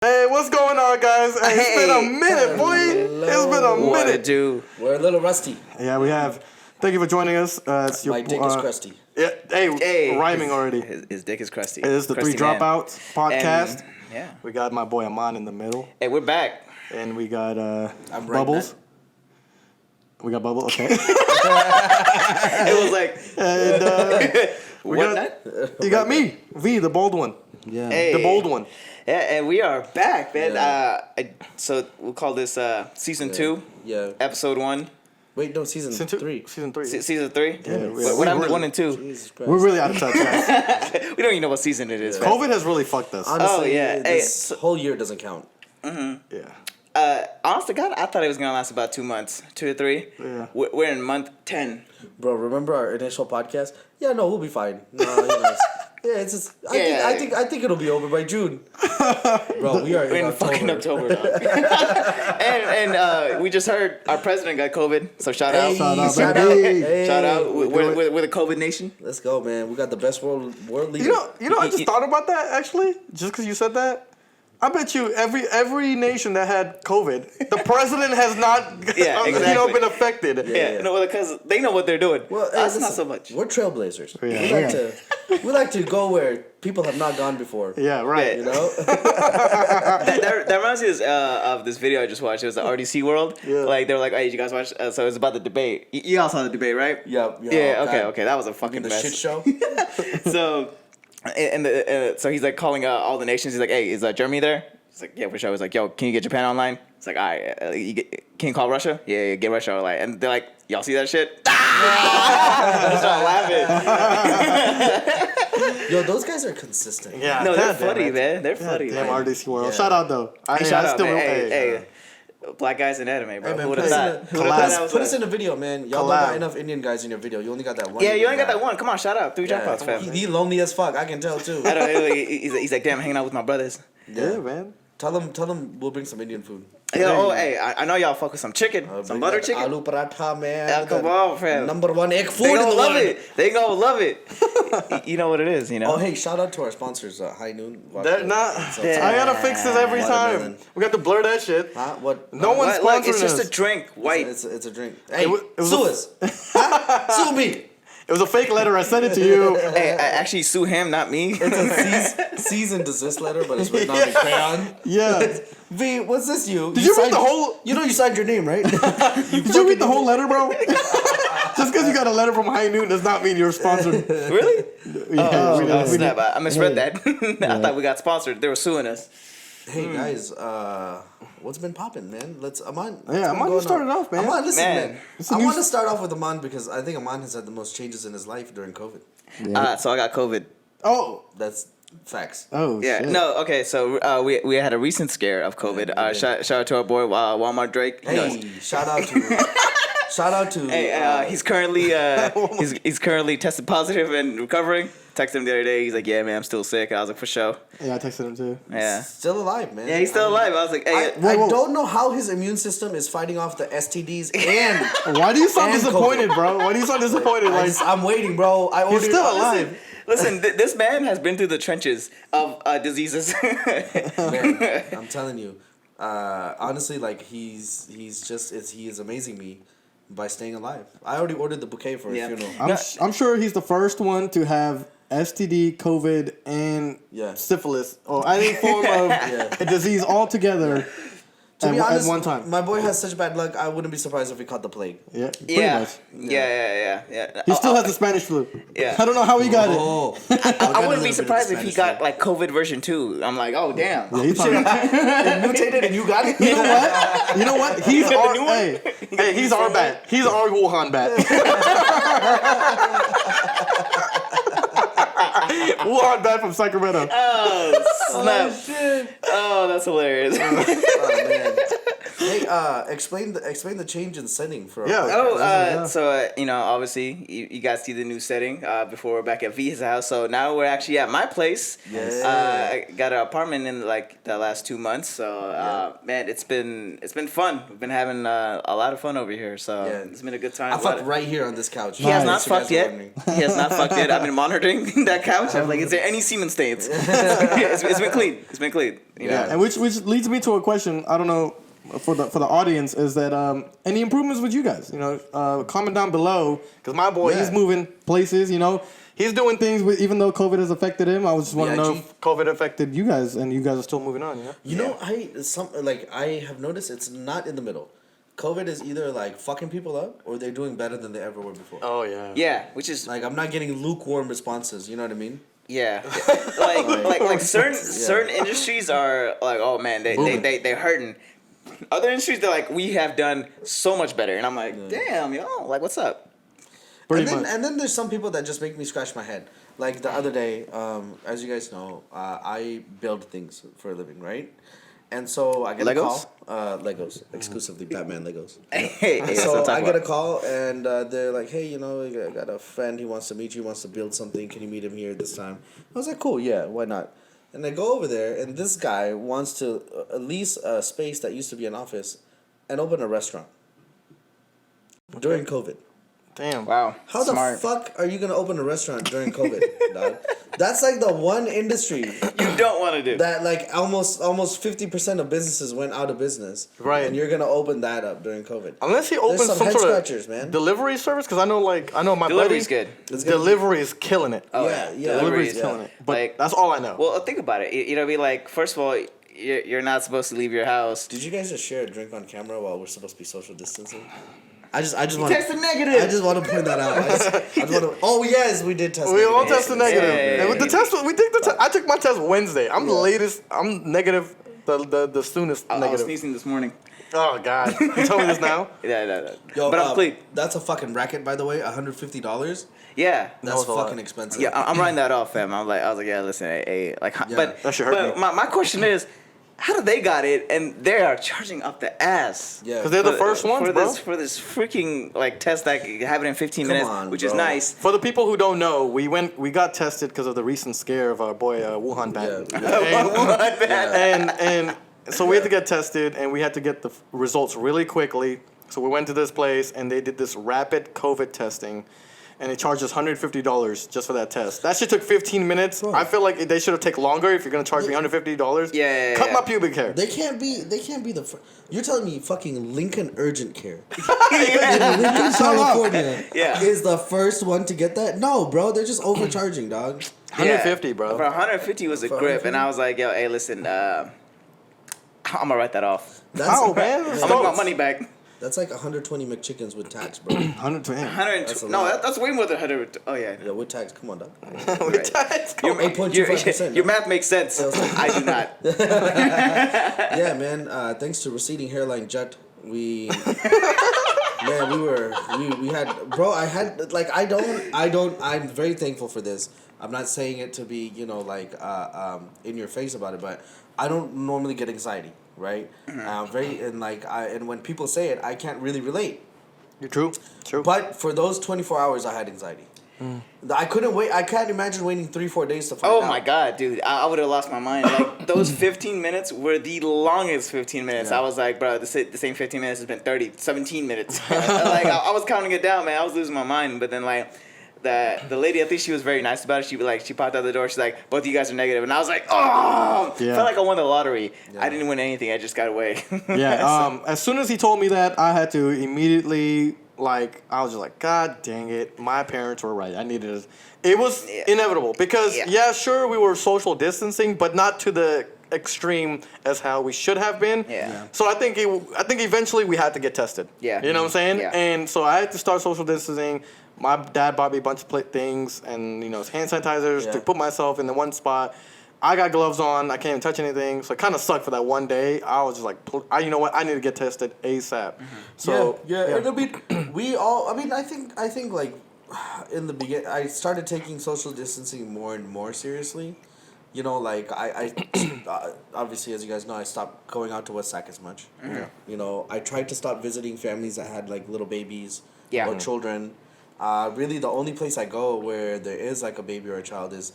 Hey, what's going on, guys? Hey, it's been a minute, boy. It's been a minute. What it do? We're a little rusty. Yeah, we have. Thank you for joining us. It's My dick is crusty. Yeah, hey, rhyming already. His dick is crusty. It is the Crusty 3 man. Dropouts podcast. And, yeah. We got my boy Aman in the middle, Hey, we're back. and we got I'm Bubbles. We got Bubbles. Okay. It was like, And we what got night? you got me, V, the bold one. Yeah. Hey. The bold one. Yeah, and we are back, man. Yeah. So we'll call this season 2, Yeah. episode 1, Wait, no, season Season 2. 3. Season 3. season 3. Yeah, What happened to 1 and 2? Jesus Christ. We're really out of touch, guys. We don't even know what season it is. Yeah. man. COVID has really fucked us. Honestly, Oh, yeah. this Hey, whole year doesn't count. Yeah. Honest to God, I thought it was gonna last about 2 months, 2 to 3. Yeah. We're in month 10. Bro, remember our initial podcast? Yeah, no, we'll be fine. No, it's just. I think it'll be over by June. Bro, we are We're in fucking October now. and we just heard our president got COVID, so shout out. Hey, Shout out, shout baby. out. Hey. Shout out. We're the COVID nation. Let's go, man. We got the best world leader. You know, I just thought about that actually, just because you said that. I bet you every nation that had COVID, the president has not, exactly. been affected. Yeah, no, because they know what they're doing. Well, Us, listen, not so much. We're trailblazers. Yeah. We like to go where people have not gone before. Yeah, right. You know? that reminds me of this video I just watched. It was the RDC World. Yeah. Like they were like, "Hey, did you guys watch?" So it was about the debate. You all saw the debate, right? Yeah. Yeah. God. Okay. That was a fucking The mess. shit show. So, so he's like calling all the nations. He's like, "Hey, is Germany there?" He's like, "Yeah, for sure." He's like, "Yo, can you get Japan online?" It's like, "All right, can you call Russia?" Yeah, get Russia online. And they're like, "Y'all see that shit?" I start laughing. Yo, those guys are consistent. Yeah. No, they're God damn funny, it. man. They're funny, Damn man. RDC World. Yeah. Shout out though. Shout out, still, man. Hey, black guys in anime, bro. Hey, man, Who would put have us thought? in Who a- would've thought that was Put us a- in a video, man. Y'all don't got enough Indian guys in your video. You only got that one. Yeah, you Indian only got guy. that one. Come on, shout out. 3 Dropouts, fam. He lonely as fuck. I can tell too. I don't know. He's like, damn, hanging out with my brothers. Yeah, man. Tell them we'll bring some Indian food. Hey, I know y'all fuck with some chicken, some Bring butter that chicken. Aloo paratha, man. Yeah, come on, fam. Number one egg food They in the gonna love world. it. They gonna love it. You know what it is, you know. Oh, hey, shout out to our sponsors, High Noon. They're not. Yeah. I gotta fix this every Watermelon. time. We got to blur that shit. Huh? What? No one's What? Look, sponsoring it's just us. a drink, white. It's a drink. Hey, it was sue a- us. Huh? Sue me. It was a fake letter. I sent it to you. Hey, I actually sue him, not me. It's a cease and desist letter, but it's written on in crayon. Yeah. V, what's this? You? Did you read signed- the whole? You know you signed your name, right? Did you read the whole letter, bro? Just because you got a letter from High Noon does not mean you're sponsored. Really? Yeah, we did. Snap! I misread that. I thought we got sponsored. They were suing us. Hey guys, what's been popping, man? Let's Aman. Yeah, Aman, you started off, man. Aman, listen, Man. man. It's a I new want to start off with Aman because I think Aman has had the most changes in his life during COVID. So I got COVID. Oh. That's facts. Oh. Yeah. Shit. No. Okay. So we had a recent scare of COVID. Shout out to our boy Walmart Drake. He goes, Hey, shout out to. Hey, he's currently he's currently tested positive and recovering. Texted him the other day. He's like, "Yeah, man, I'm still sick." I was like, "For sure." Yeah, I texted him too. Yeah. Still alive, man. Yeah, he's still alive. I was like, "Hey." I Whoa. don't know how his immune system is fighting off the STDs and. Why do you sound And disappointed, bro? Why do you sound disappointed? Like I'm waiting, bro. he's still alive. Listen, this man has been through the trenches of diseases. Man, I'm telling you, honestly, like he is amazing me by staying alive. I already ordered the bouquet for his funeral. I'm sure he's the first one to have STD, COVID, and Yeah. syphilis, or any form of a disease all together To be honest, at one time. my boy has such bad luck. I wouldn't be surprised if he caught the plague. Yeah, pretty Yeah. much. Yeah. He still has the Spanish flu. Yeah. I don't know how he got it. Oh, I wouldn't be surprised if he got like COVID version 2. I'm like, oh damn. Yeah, he probably, it mutated and you got it. you know what? You know what? He's The our new one? hey, he's our bat. He's our Wuhan bat. Wuhan bat from Sacramento. Oh snap! Shit. Oh, that's hilarious. Oh man. Hey, explain the change in setting for. Yeah. So obviously you guys see the new setting. Before we're back at V's house, so now we're actually at my place. Yeah. I got an apartment in like the last 2 months. So man, it's been fun. We've been having a lot of fun over here. So it's been a good time. I fucked right here on this couch. He has not Nice. You guys fucked are yet. wondering. He has not fucked yet. I've been monitoring that couch. I'm like, is there any semen stains? It's been clean. It's been clean. You know? And which leads me to a question. I don't know for the audience is that any improvements with you guys? Comment down below because my boy he's moving places. He's doing things with even though COVID has affected him. I just want to know if COVID affected you guys and you guys are still moving on. I have noticed it's not in the middle. COVID is either like fucking people up or they're doing better than they ever were before. Oh yeah. Yeah, which is Like I'm not getting lukewarm responses. You know what I mean? yeah, like certain industries are like, oh man, they hurting. Other industries they're like, we have done so much better, and I'm like, damn, yo, like what's up? Pretty much. And then there's some people that just make me scratch my head. Like the other day, as you guys know, I build things for a living, right? And so I get a Legos? call. Legos, exclusively Batman Legos. Hey, So I get a call and they're like, hey, I got a friend, he wants to meet you, wants to build something. Can you meet him here this time? I was like, cool, yeah, why not? And I go over there and this guy wants to lease a space that used to be an office and open a restaurant during COVID. Damn. Wow. How smart. the fuck are you going to open a restaurant during COVID, dog? That's like the one industry You don't want to do that like almost 50% of businesses went out of business. Right. And you're going to open that up during COVID. Unless he opens some some head sort scratchers, of man. delivery service, because I know my Delivery's buddy, good. It's good. delivery is killing it. Oh Yeah, yeah. Delivery's yeah. killing it. But Like- that's all I know. Well, think about it. Be like, first of all, you're not supposed to leave your house. Did you guys just share a drink on camera while we're supposed to be social distancing? I just want Tested negative. I just want to point that out. I just want to. Oh yes, we did test. we negative. all tested negative. Yeah. And with the test, we take the test. I took my test Wednesday. I'm the latest. I'm negative. The soonest I was negative. sneezing this morning. Oh God! You told me this now. Yeah. Yo, But I'm clean. That's a fucking racket, by the way. $150. Yeah. That's was a lot. fucking expensive. Yeah, I'm writing that off, fam. I was like, yeah, listen, hey, like, Yeah. but That should hurt me. my question is, how do they got it and they are charging up the ass? Yeah. Because they're the first ones, for bro. for this freaking like test that have it in 15 Come minutes, on, which is bro. nice. For the people who don't know, we got tested because of the recent scare of our boy Wuhan bat. Yeah. And so we had to get tested, and we had to get the results really quickly. So we went to this place, and they did this rapid COVID testing, and they charged us $150 just for that test. That shit took 15 minutes. I feel like they should have taken longer if you're gonna charge me $150. Yeah. Cut my pubic hair. They can't be the. You're telling me fucking Lincoln Urgent Care Yeah. in Lincoln, California, Yeah. is the first one to get that? No, bro, they're just overcharging, dog. 150, bro. For 150 was a For grip, and 150? I was like, yo, hey, listen, I'm gonna write that off. How, man? I'm gonna get my money back. That's like 120 McChickens with tax, bro. 120. 100. That's a No, lot. that's way more than 100. Oh yeah. Yeah, with tax, come on, dog. Your, 8.25%. your math makes sense. I do not. Yeah, man. Thanks to receding hairline jet, we had, bro. I'm very thankful for this. I'm not saying it to be, in your face about it, but I don't normally get anxiety, right? And when people say it, I can't really relate. You're true. True. But for those 24 hours, I had anxiety. I couldn't wait. I can't imagine waiting 3-4 days to find out. Oh my god, dude! I would have lost my mind. Like those 15 minutes were the longest 15 minutes. Yeah. I was like, bro, the same 15 minutes has been 17 minutes. Like I was counting it down, man. I was losing my mind. But then like the lady, I think she was very nice about it. She popped out the door. She's like, both of you guys are negative, and I was like, oh, Yeah. felt like I won the lottery. Yeah. I didn't win anything. I just got away. Yeah. As soon as he told me that, I had to immediately I was just like, God dang it, my parents were right. I needed it. It was inevitable because sure we were social distancing, but not to the extreme as how we should have been. Yeah. So I think eventually we had to get tested. Yeah. You know what I'm saying? Yeah. And so I had to start social distancing. My dad bought me a bunch of things and hand sanitizers to put myself in the one spot. I got gloves on. I can't even touch anything. So it kind of sucked for that one day. I was just like, you know what? I need to get tested ASAP. So yeah. And I mean, we all. I mean, I think like in the beginning, I started taking social distancing more and more seriously. you know, like I obviously, as you guys know, I stopped going out to West Sac as much. Mm-hmm. You know, I tried to stop visiting families that had like little babies Yeah. or children. Really, the only place I go where there is like a baby or a child is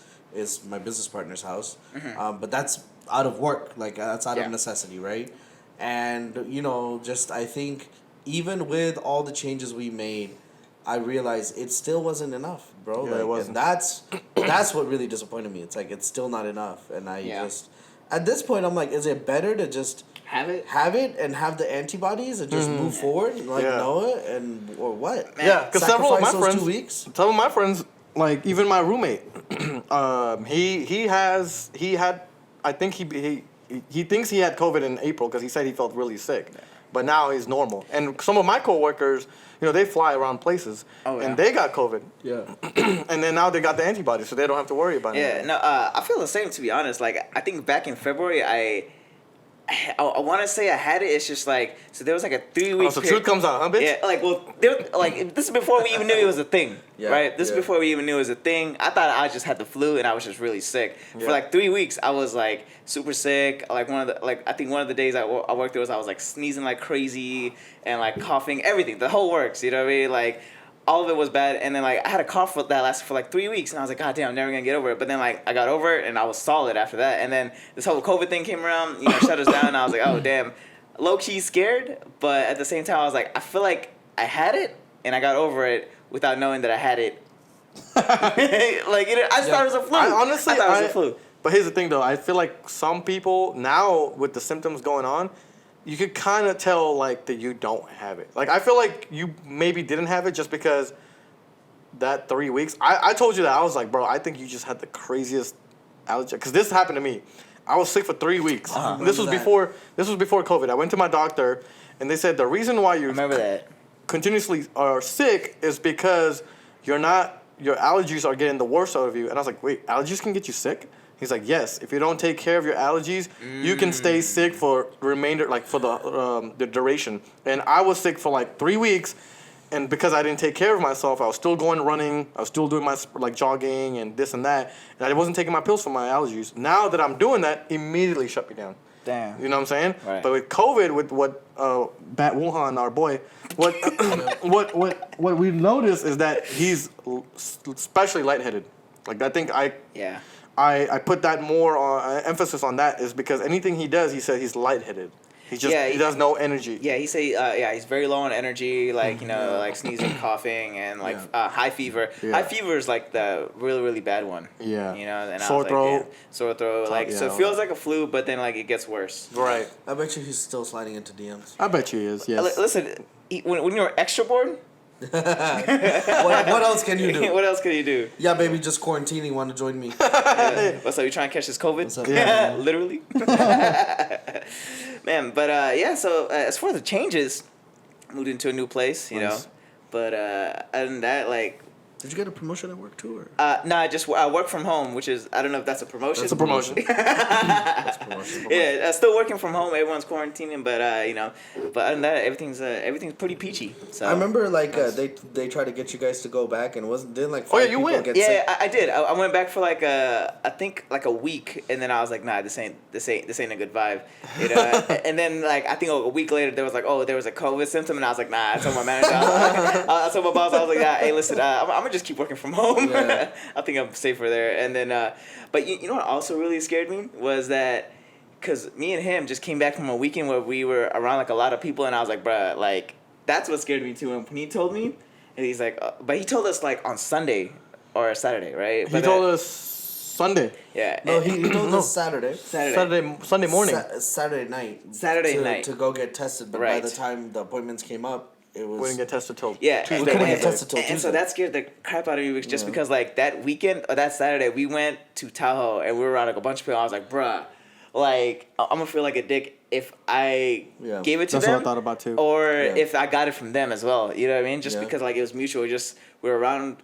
my business partner's house. But that's out of work, like that's out Yeah. of necessity, right? And you know, just I think even with all the changes we made, I realized it still wasn't enough, bro. Yeah, like, it wasn't. And that's what really disappointed me. It's like it's still not enough, and I Yeah. just at this point I'm like, is it better to just Have it? have it and have the antibodies and just move forward and like Yeah. know it and or what? Yeah, because several of my Sacrifice those friends, 2 weeks. some of my friends, like even my roommate, he had, I think he thinks he had COVID in April because he said he felt really sick, but now he's normal. And some of my coworkers, you know, they fly around places, and they got COVID, Yeah. and then now they got the antibodies, so they don't have to worry about it. Yeah, no, I feel the same, to be honest. Like, I think back in February, I want to say I had it. It's just like, so there was like a 3 week. Oh, so truth comes out, huh, bitch? Yeah, like, well, this is before we even knew it was a thing, Yeah, right? This is yeah. before we even knew it was a thing. I thought I just had the flu and I was just really sick. Yeah. For like 3 weeks, I was like super sick. Like I think one of the days I worked there was I was like sneezing like crazy and like coughing, everything, the whole works. You know what I mean? Like, all of it was bad, and then like I had a cough that lasted for like 3 weeks, and I was like, God damn, I'm never gonna get over it. But then like I got over it, and I was solid after that. And then this whole COVID thing came around, you know, shut us down, and I was like, oh damn, low key scared, but at the same time I was like, I feel like I had it, and I got over it without knowing that I had it. Like, you know, I just thought it was a flu. I honestly, I thought it was a flu. But here's the thing, though. I feel like some people now, with the symptoms going on, you could kind of tell like that you don't have it. Like I feel like you maybe didn't have it just because that 3 weeks. I told you that I was like, bro, I think you just had the craziest allergy. Because this happened to me. I was sick for 3 weeks. And this was Remember that. before. This was before COVID. I went to my doctor, and they said the reason why you Remember that? continuously are sick is because your allergies are getting the worst out of you. And I was like, wait, allergies can get you sick? He's like, yes. If you don't take care of your allergies, you can stay sick for remainder, like for the duration. And I was sick for like 3 weeks, and because I didn't take care of myself, I was still going running. I was still doing my like jogging and this and that, and I wasn't taking my pills for my allergies. Now that I'm doing that, immediately shut me down. Damn. You know what I'm saying? Right. But with COVID, with what Bat Wuhan, our boy, what we noticed is that he's especially lightheaded. Like I think Yeah. I put that more emphasis on that is because anything he does, he says he's lightheaded. He does no energy. Yeah, he say he's very low on energy, like, you know, like sneezing, coughing, and like high fever. Yeah. High fever is like the really, really bad one. Yeah. You know, and Sore I was throat. like, sore throat, like so it all feels that. like a flu, but then like it gets worse. Right. I bet you he's still sliding into DMs. I bet you he is. Yes. Listen, when you're extra bored, What else can you do? what else can you do? Yeah, baby, just quarantining. Want to join me? What's up? You trying to catch this COVID? What's up? Yeah. Literally. Man, but so as far as the changes, moved into a new place, you know. Nice. But other than that, like, Did you get a promotion at work too? Or? no, I work from home, which is, I don't know if that's a promotion. That's a promotion. That's promotion. Yeah, still working from home. Everyone's quarantining, but you know, but other than that, everything's pretty peachy. So I remember like they tried to get you guys to go back and didn't like Oh, yeah, five you people went. get yeah, sick? I did. I went back for like I think like a week, and then I was like, nah, this ain't a good vibe, you know. And then like I think a week later there was like, oh, there was a COVID symptom, and I was like, nah. I told my manager, I told my boss, I was like, yeah, hey, listen, I'm gonna just keep working from home. Yeah. I think I'm safer there. And then, but you know what also really scared me was that. Because me and him just came back from a weekend where we were around like a lot of people, and I was like, bruh, like that's what scared me too. And when he told me, and he's like, but he told us like on Sunday or Saturday, right? He told us Sunday. Yeah. No, he told us Saturday. Sunday morning. Saturday night. Saturday night. To go get tested, but Right. by the time the appointments came up, it was. We didn't get tested till Yeah, Tuesday. We couldn't get Wednesday. tested till and so Tuesday. that scared the crap out of me just Yeah. because like that weekend or that Saturday we went to Tahoe and we were around like a bunch of people. I was like, bruh, like I'm gonna feel like a dick if I Yeah. gave it to That's them. what I thought about too. Or Yeah. if I got it from them as well. You know what I mean? Just Yeah. because like it was mutual. We were around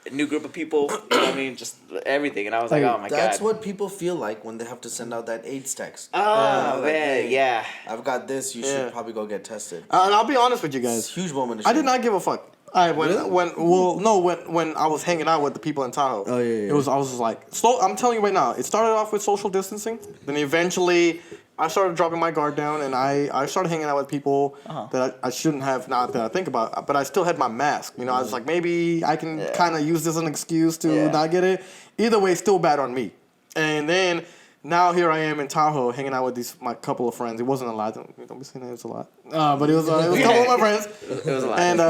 a new group of people. You know what I mean? Just everything. And I was like, oh my That's god. what people feel like when they have to send out that AIDS text. Oh like, man, hey, yeah. I've got this. You Yeah. should probably go get tested. And I'll be honest with you It's guys. a huge moment. Of I did shame. not give a fuck. When I was hanging out with the people in Tahoe. Oh, yeah. I was just like, I'm telling you right now, it started off with social distancing. Then eventually I started dropping my guard down and I started hanging out with people that I shouldn't have, not that I think about, but I still had my mask. You know, I was like, maybe I can kind of use this as an excuse to not get it. Either way, still bad on me. And then now here I am in Tahoe hanging out with my couple of friends. It wasn't a lot. Don't be saying it was a lot. But it was a couple of my friends. It was a lot. And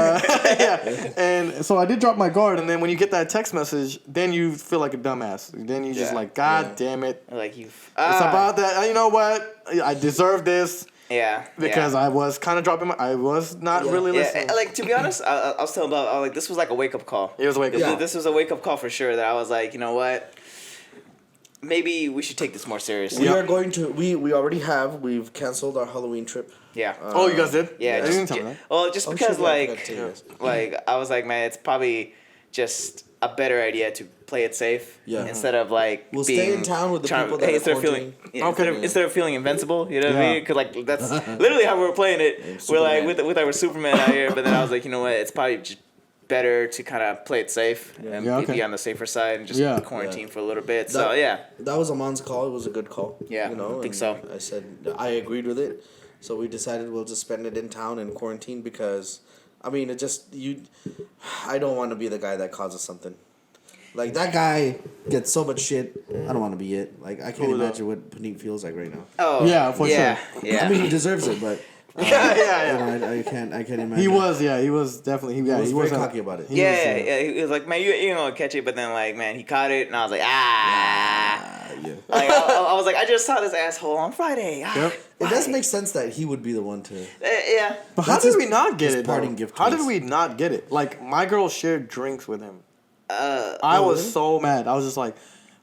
and so I did drop my guard. And then when you get that text message, then you feel like a dumbass. Then you just like, God damn it. Like It's about that. You know what? I deserve this. Yeah. Because I was kind of dropping I was not really listening. Like, to be honest, I was telling Bob, I was like, this was like a wake up call. It was a wake up call. This was a wake up call for sure. That I was like, you know what? Maybe we should take this more seriously. We are going to. We already have. We've canceled our Halloween trip. Yeah. Oh, you guys did? Yeah. You didn't tell me that. Well, just because shit, yeah, I forgot to tell you guys. like I was like, man, it's probably just a better idea to play it safe. Yeah. Instead of like We'll being stay in town with the people that are instead of feeling quarantined. instead of feeling invincible, you know what I Yeah. mean? Because like that's literally how we were playing it. We're like with our Superman out here, but then I was like, you know what? It's probably just better to kind of play it safe and be on the safer side and just quarantine for a little bit. That was Aman's call. It was a good call. Yeah, you know, I think and so. I said I agreed with it, so we decided we'll just spend it in town in quarantine because, I mean, I don't want to be the guy that causes something. Like that guy gets so much shit. I don't want to be it. Like I can't imagine what Panit feels like right now. Oh yeah, for sure. Yeah. I mean, he deserves it, but. Yeah. You know, I can't imagine. He was definitely. He was very cocky about it. He was like, man, you gonna catch it, but then like, man, he caught it, and I was like, Yeah. Like, I was like, I just saw this asshole on Friday. Yep. It does make sense that he would be the one to. Yeah. But how did we not get it? Parting Though? gift. How to did us. we not get it? Like my girl shared drinks with him. I Oh, was really? so mad. I was just like,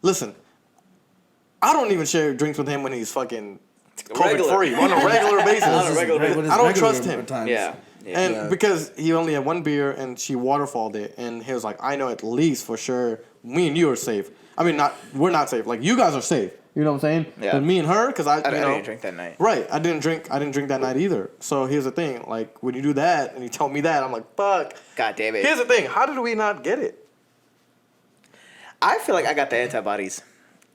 listen, I don't even share drinks with him when he's fucking COVID free on a regular basis. On a regular basis. I don't trust him. Yeah. And because he only had one beer and she waterfalled it, and he was like, I know at least for sure me and you are safe. I mean, we're not safe. Like you guys are safe. You know what I'm saying? Yeah. But me and her, because I didn't drink that night. Right. I didn't drink that night either. So here's the thing. Like when you do that and you tell me that, I'm like, fuck. God damn it. Here's the thing. How did we not get it? I feel like I got the antibodies.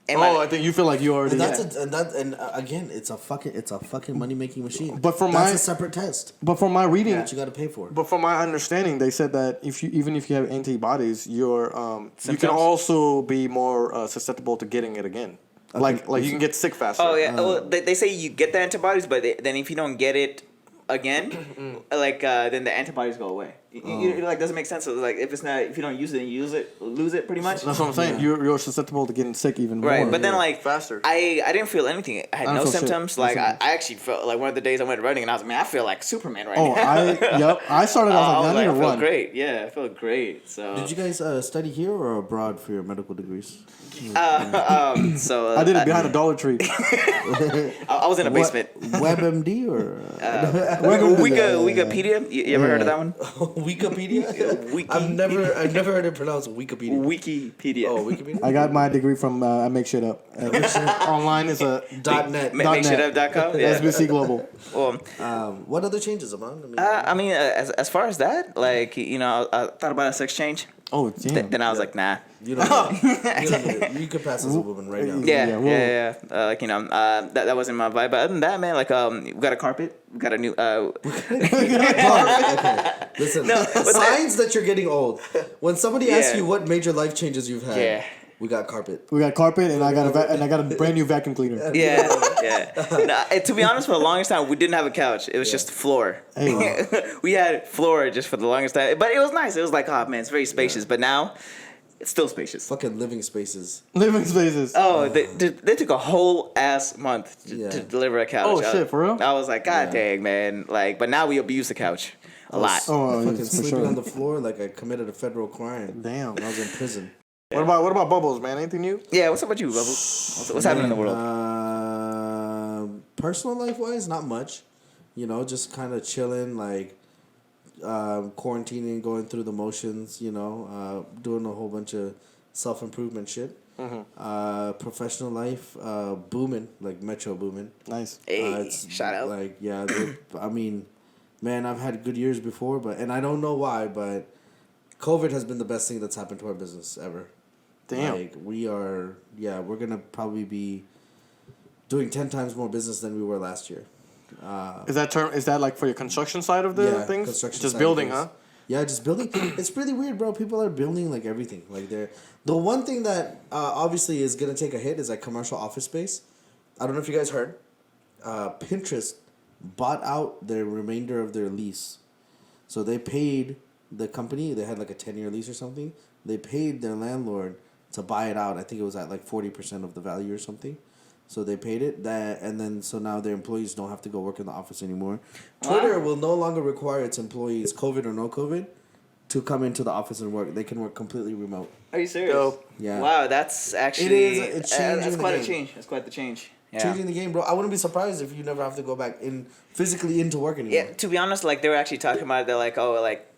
I think you feel like you already. And again, it's a fucking money making machine. But from that's a separate test But from my reading, that you got to pay for. but from my understanding, they said that even if you have antibodies, you Symptoms? can also be more susceptible to getting it again. Like you can get sick faster. Oh yeah. Well, they say you get the antibodies, but then if you don't get it again, then the antibodies go away. You like doesn't make sense. So, like if you don't use it, and you lose it pretty much. That's what I'm saying. Yeah. You're susceptible to getting sick even more. Right, but then like faster. I didn't feel anything. I had I no don't feel shit. symptoms. No Like symptoms. I actually felt like one of the days I went running and I was like, man, I feel like Superman right Oh, now. I started. I was like, I need to felt run. great. Yeah, I felt great. So Did you guys study here or abroad for your medical degrees? so I did it behind a Dollar Tree. I was in a basement. WebMD or Wikipedia. You ever heard of that one? Wikipedia? Wiki. I've never heard it pronounced Wikipedia. Wikipedia. Oh, Wikipedia. I got my degree from I make shit up. Online is a .net. Makeshitup.com. Yeah. SBC Global. Well, What other changes, Aman? I mean, as far as that, like I thought about a sex change. Oh damn. Then I was like, nah. You don't know. You could pass as a woman right now. Yeah. That wasn't my vibe. But other than that, man, like we got a carpet. We got a new. Okay. Listen, what's signs that you're getting old. When somebody asks Yeah. you what major life changes you've had, Yeah. we got carpet. We got carpet and I got a brand new vacuum cleaner. Yeah. No, to be honest, for the longest time, we didn't have a couch. It was just floor. Hey. We had floor just for the longest time, but it was nice. It was like, oh man, it's very spacious. But now, it's still spacious. Fucking living spaces. Living spaces. Oh, they took a whole ass month to deliver a couch. Oh, shit, for real? I was like, God dang, man. Like, but now we abuse the couch a lot. Oh, Fucking yes, for sleeping sure. on the floor like I committed a federal crime. Damn. I was in prison. What about Bubbles, man? Anything new? Yeah, what's up with you, Bubbles? What's happening in the world? Personal life wise, not much. You know, just kind of chilling, like quarantining, going through the motions. You know, doing a whole bunch of self improvement shit. Professional life, booming, like Metro booming. Nice. Hey, shout out. Like I mean, man, I've had good years before, and I don't know why, but COVID has been the best thing that's happened to our business ever. Damn. Like we're gonna probably be doing 10 times more business than we were last year. Is that like for your construction side of the things? Construction Just side building, of huh? things. Yeah, just building. It's really weird, bro. People are building like everything. Like the one thing that obviously is gonna take a hit is like commercial office space. I don't know if you guys heard. Pinterest bought out their remainder of their lease, so they paid the company. They had like a 10-year lease or something. They paid their landlord to buy it out. I think it was at like 40% of the value or something. So they paid it so now their employees don't have to go work in the office anymore. Twitter will no longer require its employees, COVID or no COVID, to come into the office and work. They can work completely remote. Are you serious? Dope. Yeah. Wow, that's actually It's changing that's the quite a game. change. That's quite the change. Yeah. Changing the game, bro. I wouldn't be surprised if you never have to go back in physically into work anymore. Yeah, to be honest, like they were actually talking about it. They're like, oh, like,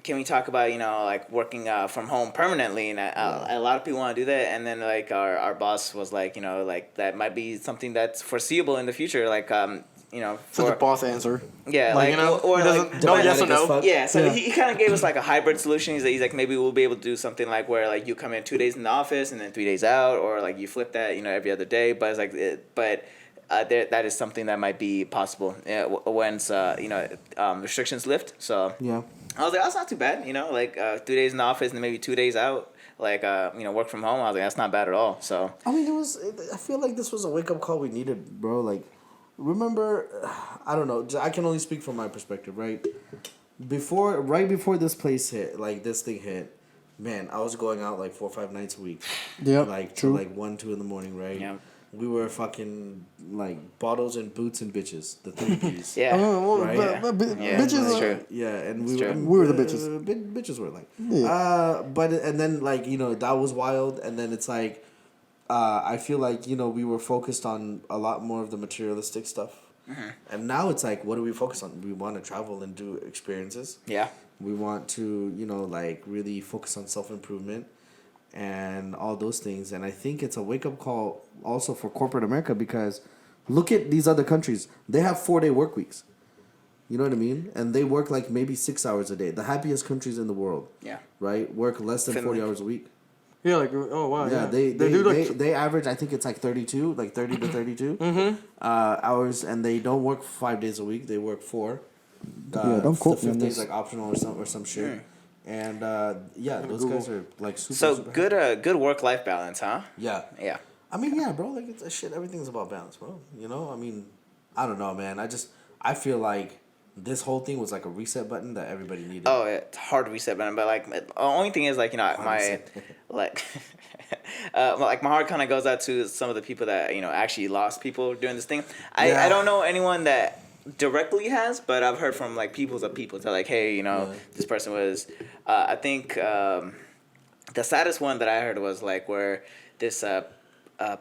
can we talk about, like working from home permanently? And a lot of people want to do that. And then like our boss was like, like that might be something that's foreseeable in the future. Like, Such a boss answer. Yeah, Like, or he like doesn't- no yes or diplomatic as no. fuck. yeah, so Yeah. he kind of gave us like a hybrid solution. He's like maybe we'll be able to do something like where like you come in 2 days in the office and then 3 days out, or like you flip that every other day. But it's like that is something that might be possible once restrictions lift. So Yeah. I was like, that's not too bad. Like 3 days in the office and then maybe 2 days out. Like work from home. I was like, that's not bad at all. So I mean, I feel like this was a wake up call we needed, bro. Like, remember, I don't know. I can only speak from my perspective, right? Right before this place hit, like this thing hit, man, I was going out like 4 or 5 nights a week. Yeah, Like true. till like 1, 2 in the morning, right? Yeah. We were fucking like bottles and boots and bitches, the 3 Ps. yeah. Right. Yeah, bitches that's are- true. Yeah, and It's true. We were the bitches. Bitches were like, Yeah. but and then like that was wild, and then it's like, I feel like we were focused on a lot more of the materialistic stuff, and now it's like, what do we focus on? We want to travel and do experiences. Yeah. We want to like really focus on self-improvement and all those things, and I think it's a wake-up call also for corporate America, because look at these other countries. They have 4-day work weeks. You know what I mean? And they work like maybe 6 hours a day. The happiest countries in the world, Yeah. right? Work less than Finland. 40 hours a week. Yeah, like oh wow. Yeah, Yeah, they do like they average, I think it's like 32, like 30 to 32 hours, and they don't work 5 days a week. They work 4. don't quote the me on 5th day's this. like optional or some shit. And those Google. guys are like super. So super good work-life balance, huh? Yeah. Yeah. I mean, yeah, bro. Like it's shit. Everything's about balance, bro. I mean, I don't know, man. I feel like this whole thing was like a reset button that everybody needed. Oh, it's hard to reset button, but like the only thing is like my reset. like like my heart kind of goes out to some of the people that actually lost people during this thing. Yeah. I don't know anyone that directly has, but I've heard from like peoples of people to like, hey, this person was I think the saddest one that I heard was like where this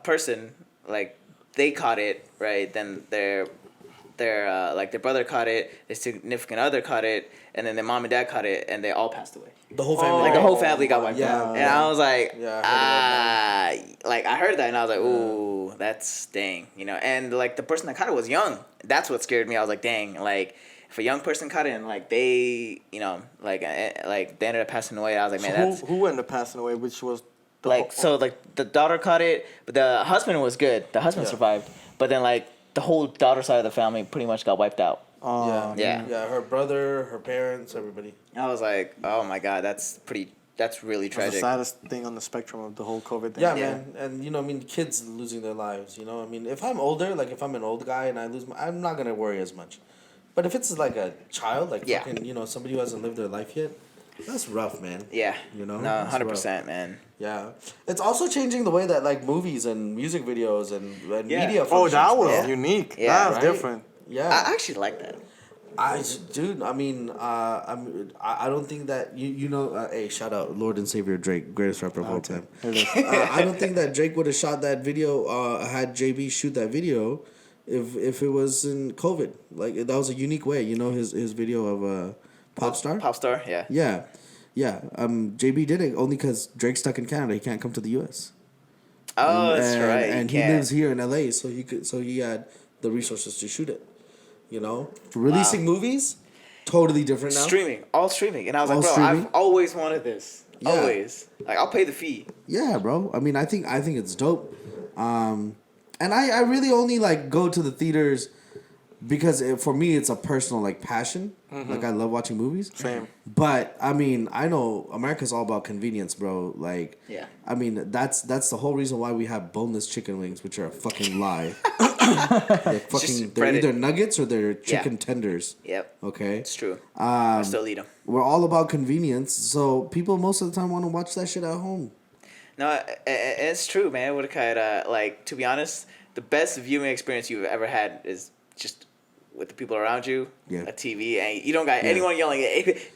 person, like they caught it, right? Then their brother caught it, their significant other caught it, and then their mom and dad caught it, and they all passed away. The whole family. Like the whole family got wiped Yeah, out, and yeah. I was like, Yeah, I like I heard that, and I was like, ooh, that's dang, And like the person that caught it was young. That's what scared me. I was like, dang, like if a young person caught it and like they, like they ended up passing away, I was like, man, that's who ended up passing away, which was the like so like the daughter caught it, but the husband was good. The husband survived, but then like the whole daughter side of the family pretty much got wiped out. Yeah. Yeah. Her brother, her parents, everybody. I was like, oh my god, that's really That's tragic. the saddest thing on the spectrum of the whole COVID thing. Yeah, Yeah. man. And I mean, kids losing their lives. I mean, if I'm older, like if I'm an old guy and I lose I'm not gonna worry as much. But if it's like a child, like Yeah. fucking, somebody who hasn't lived their life yet, that's rough, man. Yeah. No, No, that's 100%, man. Yeah, it's also changing the way that like movies and music videos and Yeah. media. Oh, functions, that was bro. unique. Yeah, that was right? different. Yeah, I actually like that. dude. I mean, I don't think that hey, shout out Lord and Savior Drake, greatest rapper of all time. Here it is. I don't think that Drake would have shot that video. Had JB shoot that video, if it was in COVID. Like that was a unique way. His video of pop star. Pop star, yeah. Yeah. JB did it only because Drake's stuck in Canada. He can't come to the U.S. Oh, that's right. And he lives here in L.A., so he had the resources to shoot it. Releasing movies. totally different now. Streaming, all streaming, and I was All like, bro, streaming? I've always wanted this. Yeah. Always, like, I'll pay the fee. Yeah, bro. I mean, I think it's dope. And I really only like go to the theaters because for me it's a personal like passion. Like I love watching movies. Same. But I mean, I know America's all about convenience, bro. Like, Yeah. I mean, that's the whole reason why we have boneless chicken wings, which are a fucking lie. They're either nuggets or they're chicken tenders. Yep. Okay. It's true. I still eat them. We're all about convenience, so people most of the time want to watch that shit at home. No, it's true, man. What a kind of like, to be honest, the best viewing experience you've ever had is just with the people around you, a TV, and you don't got anyone yelling.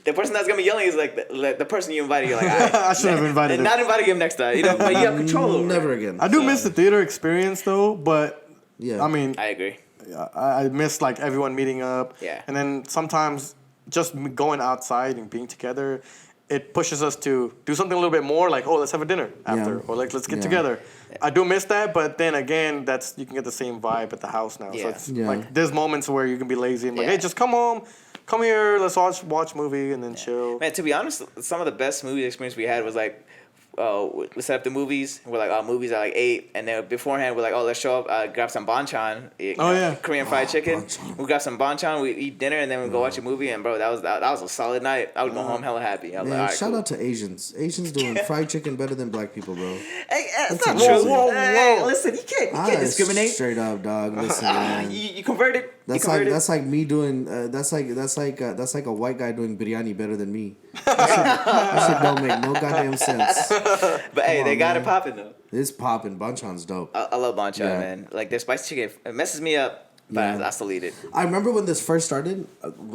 The person that's gonna be yelling is like the person you invited. You're like, I should have invited him. Not inviting him next time. You know, but you have control over it. Never again. I do miss the theater experience though, but Yeah. I mean, I agree. I miss like everyone meeting up. Yeah. And then sometimes just going outside and being together, it pushes us to do something a little bit more. Like, oh, let's have a dinner after, or like let's get together. I do miss that, but then again, you can get the same vibe at the house now. Yeah. So it's like there's moments where you can be lazy and like, Yeah. hey, just come home, come here, let's watch movie and then chill. Man, to be honest, some of the best movie experience we had was like, we set up the movies. We're like, movies are like 8, and then beforehand we're like, let's show up, grab some banchan. Korean fried chicken. banchan. We grab some banchan. We eat dinner, and then we go watch a movie. And bro, that was a solid night. I would go home hella happy. I was Man, like, all right, shout cool. out to Asians. Asians doing fried chicken better than black people, bro. Hey, that's not amazing. true. Whoa, Hey, whoa. listen, you can't discriminate. Straight up, dog. Listen, man. You converted. That's like me doing. That's like a white guy doing biryani better than me. That shit don't make no goddamn sense. But hey, they on, got man. it popping though. It's popping. Banchan's dope. I love banchan, man. Like their spicy chicken, it messes me up, but Yeah. I still eat it. I remember when this first started.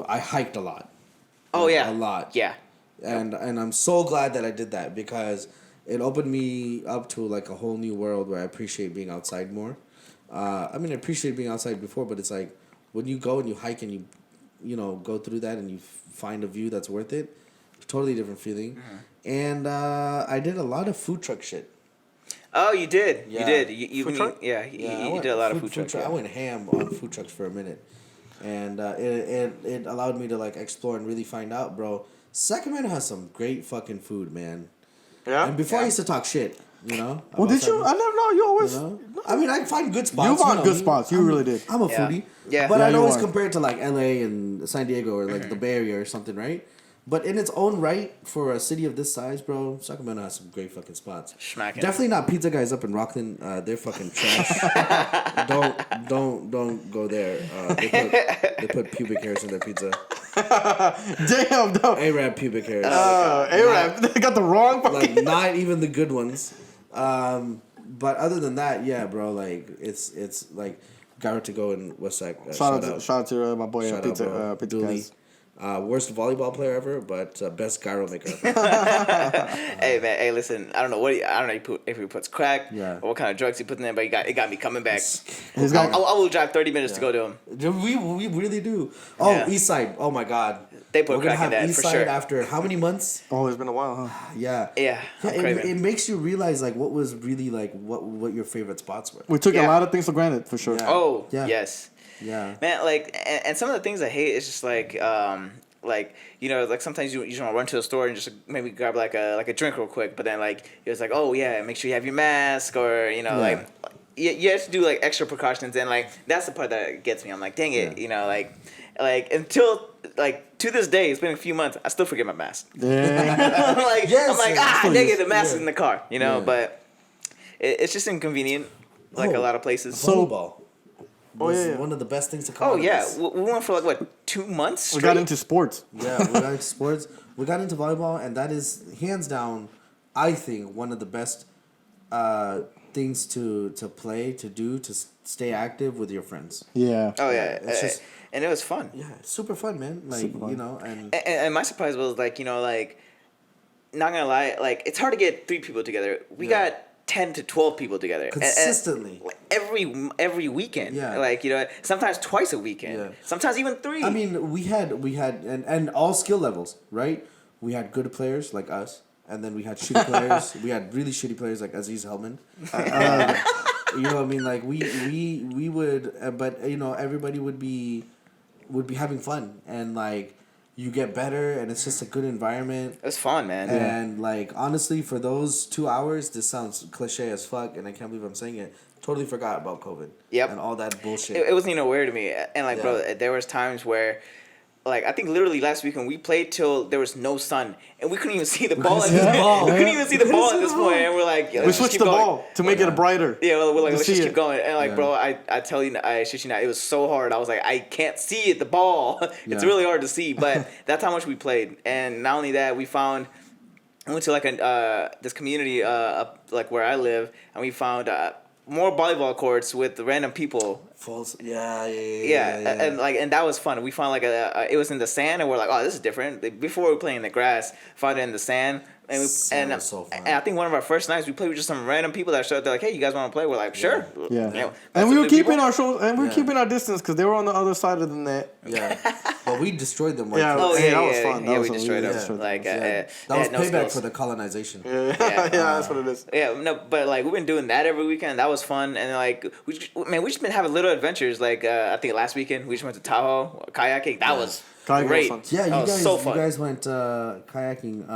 I hiked a lot. Oh yeah, a lot. Yeah. And I'm so glad that I did that because it opened me up to like a whole new world where I appreciate being outside more. I mean, I appreciated being outside before, but it's like when you go and you hike and you know, go through that and you find a view that's worth it. Totally different feeling. And I did a lot of food truck shit. Oh, you did. Yeah. You did. You Food truck? Yeah, you did a lot of food trucks. I went ham on food trucks for a minute, and it allowed me to like explore and really find out, bro. Sacramento has some great fucking food, man. Yeah. And before I used to talk shit, you know. Well, did you? I never know. You always. You know? I mean, I find good spots. You found know, good spots. You really did. I'm a Yeah. foodie. Yeah. But Yeah, I'd you always are. compare it to like LA and San Diego or like the Bay Area or something, right? But in its own right, for a city of this size, bro, Sacramento has some great fucking spots. Smacking. Definitely not Pizza Guys up in Rockland. They're fucking trash. don't go there. They put pubic hairs in their pizza. Damn, no. Arab pubic hairs. Arab, they got the wrong fucking. Like not even the good ones. But other than that, yeah, bro. Like it's like Gyro to go in West Sac. Shout out to my boy Shout Pizza out, bro. Pizza Dooley. Guys. Worst volleyball player ever, but best gyro maker ever. Hey man, hey listen, I don't know if he puts crack Yeah. or what kind of drugs he put in there, but it got me coming back. He's got- I will drive 30 minutes to go to him. We really do. Oh, Yeah. East Side. Oh my God. They put We're gonna crack in have that East for Side sure. after how many months? Oh, it's been a while, huh? Yeah. Yeah, I'm it craving. makes you realize like what was really like what your favorite spots were. We took Yeah. a lot of things for granted, for sure. Yeah. Oh Yeah. yes, Yeah. man. Like and some of the things I hate is just like you know, like sometimes you just want to run to the store and just maybe grab like a drink real quick, but then like it's like, oh yeah, make sure you have your mask, or you know, Yeah. like you have to do like extra precautions, and like that's the part that gets me. I'm like, dang it, Yeah. you know, like until like to this day, it's been a few months, I still forget my mask. Yeah. Like Yes, I'm like, yes, dang it, please. the mask is Yeah. in the car, you know, Yeah. but it's just inconvenient, like a Oh. lot of places. Volleyball. Oh, was yeah. one of the best things to come Oh out of yeah, this. we went for like what 2 months We straight. got into sports. Yeah, we got into sports. We got into volleyball, and that is hands down, I think, one of the best things to play, to do, to stay active with your friends. Yeah. Oh yeah, It's just- and it was fun. Yeah, it's super fun, man. Like Super fun. you know, and And my surprise was like, you know, like, not gonna lie, like it's hard to get 3 people together. We Yeah. got 10 to 12 people together And- consistently. like, every weekend. Yeah. Like, you know, sometimes twice a weekend. Yeah. Sometimes even 3. I mean, we had and all skill levels, right? We had good players like us, and then we had shitty players. We had really shitty players like Aziz Hellman. You know what I mean? Like we would, but you know, everybody would be having fun, and like you get better, and it's just a good environment. It's fun, man. And like honestly, for those 2 hours, this sounds cliche as fuck, and I can't believe I'm saying it. Totally forgot about COVID. Yep. And all that bullshit. It wasn't even weird to me. And like, bro, there was times where, like, I think literally last weekend we played till there was no sun, and we couldn't even see the ball at this point. We couldn't even see the ball at this point, and we're like, we switched the ball to make it brighter. Yeah, we're like, let's just keep going. And like, bro, I tell you, I shit you not, it was so hard. I was like, I can't see it, the ball. It's really hard to see. But that's how much we played. And not only that, we went to like this community up like where I live, and we found more volleyball courts with random people. Yeah. And that was fun. We found like it was in the sand, and we're like, oh, this is different. Before we were playing in the grass, found it in the sand. And was so fun. And I think one of our first nights we played with just some random people that showed up. They're like, hey, you guys want to play? We're like, sure. Yeah. You know, and we were keeping our shows, and we were keeping our distance because they were on the other side of the net. Yeah. But we destroyed them. That was fun. Yeah, we destroyed them. Like, that was payback for the colonization. Yeah, that's what it is. Yeah, no, but like we've been doing that every weekend. That was fun, and like we just been having little adventures. Like I think last weekend we just went to Tahoe kayaking. That was great. Yeah, you guys went kayaking.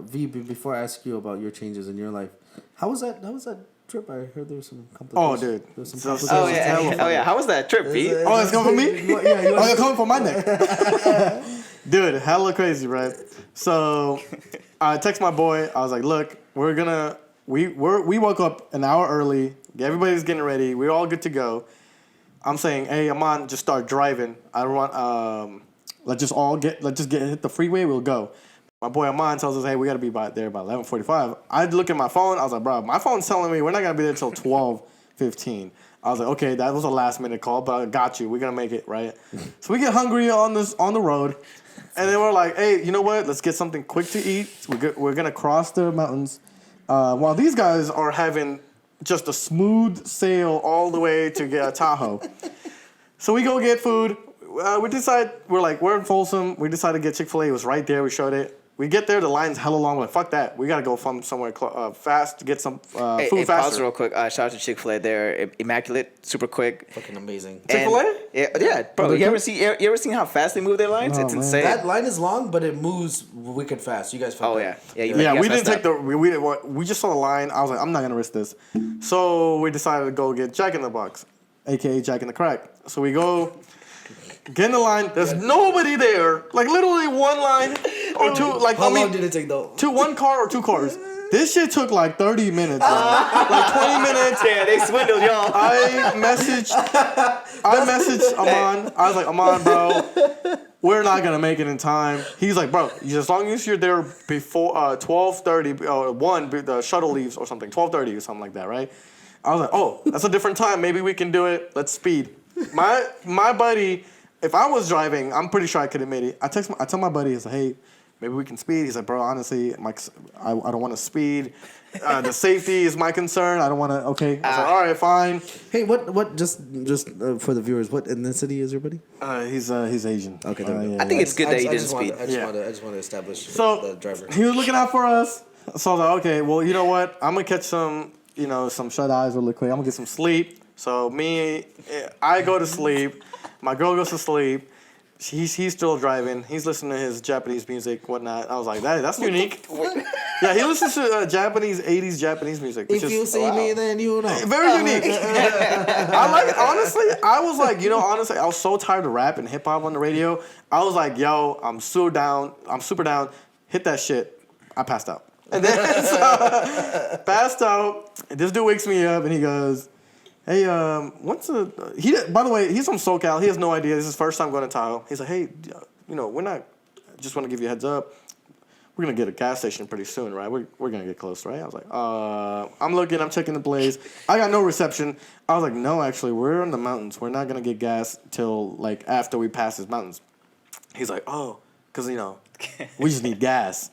V, before I ask you about your changes in your life, how was that trip? I heard there was some complications. Oh, dude. There was some complications. Oh yeah. How was that trip, Pete? Oh, it's coming for me? You're coming for my neck. Dude, hella crazy, right? So I text my boy. I was like, look, we woke up an hour early. Everybody's getting ready. We're all good to go. I'm saying, hey, Aman, just start driving. I don't want, let's just hit the freeway. We'll go. My boy Aman tells us, hey, we got to be there by 11:45. I look at my phone. I was like, bro, my phone's telling me we're not going to be there until 12:15. I was like, okay, that was a last minute call, but I got you. We're going to make it, right? So we get hungry on the road. And then we're like, hey, you know what? Let's get something quick to eat. We're going to cross the mountains. While these guys are having just a smooth sail all the way to Tahoe. So we go get food. We're in Folsom. We decided to get Chick-fil-A. It was right there. We showed it. We get there. The line's hella long. We're like, fuck that. We got to go from somewhere fast to get some food faster. Pause real quick. Shout out to Chick-fil-A. They're immaculate, super quick. Fucking amazing. Chick-fil-A? Yeah, bro. You ever seen how fast they move their lines? It's insane. That line is long, but it moves wicked fast. You guys fucked up. We didn't take we just saw the line. I was like, I'm not going to risk this. So we decided to go get Jack in the Box, a.k.a. Jack in the Crack. So we go... Get in the line. There's nobody there. Like literally one line or two. Like how long did it take though? One car or two cars. This shit took like 30 minutes. Like 20 minutes. Yeah, they swindled y'all. I messaged Aman. I was like, Aman, bro, we're not gonna make it in time. He's like, bro, as long as you're there before 12:30 1, the shuttle leaves or something, 12:30 or something like that, right? I was like, oh, that's a different time. Maybe we can do it. Let's speed. My buddy. If I was driving, I'm pretty sure I could have made it. I tell my buddy, I said, hey, maybe we can speed. He's like, bro, honestly, I don't want to speed. The safety is my concern. I don't want to. Okay. I was like, all right, fine. Hey, what? Just for the viewers, what ethnicity is your buddy? He's Asian. Okay. I think it's good that he didn't speed. I just want to establish the driver. He was looking out for us. So I was like, okay, well, you know what? I'm gonna catch some shut eyes really quick. I'm gonna get some sleep. So I go to sleep. My girl goes to sleep. He's still driving. He's listening to his Japanese music, whatnot. I was like, that's unique. Yeah, he listens to 80s Japanese music. If you see me, then you know. Very unique. I like it. Honestly, I was like, I was so tired of rap and hip hop on the radio. I was like, yo, I'm super down. Hit that shit. I passed out. And then passed out. This dude wakes me up and he goes, hey, by the way, he's from SoCal. He has no idea. This is his first time going to Tahoe. He's like, hey, just want to give you a heads up. We're going to get a gas station pretty soon, right? We're going to get close, right? I was like, I'm checking the blaze. I got no reception. I was like, no, actually, we're in the mountains. We're not going to get gas till, like, after we pass these mountains. He's like, oh, because, we just need gas.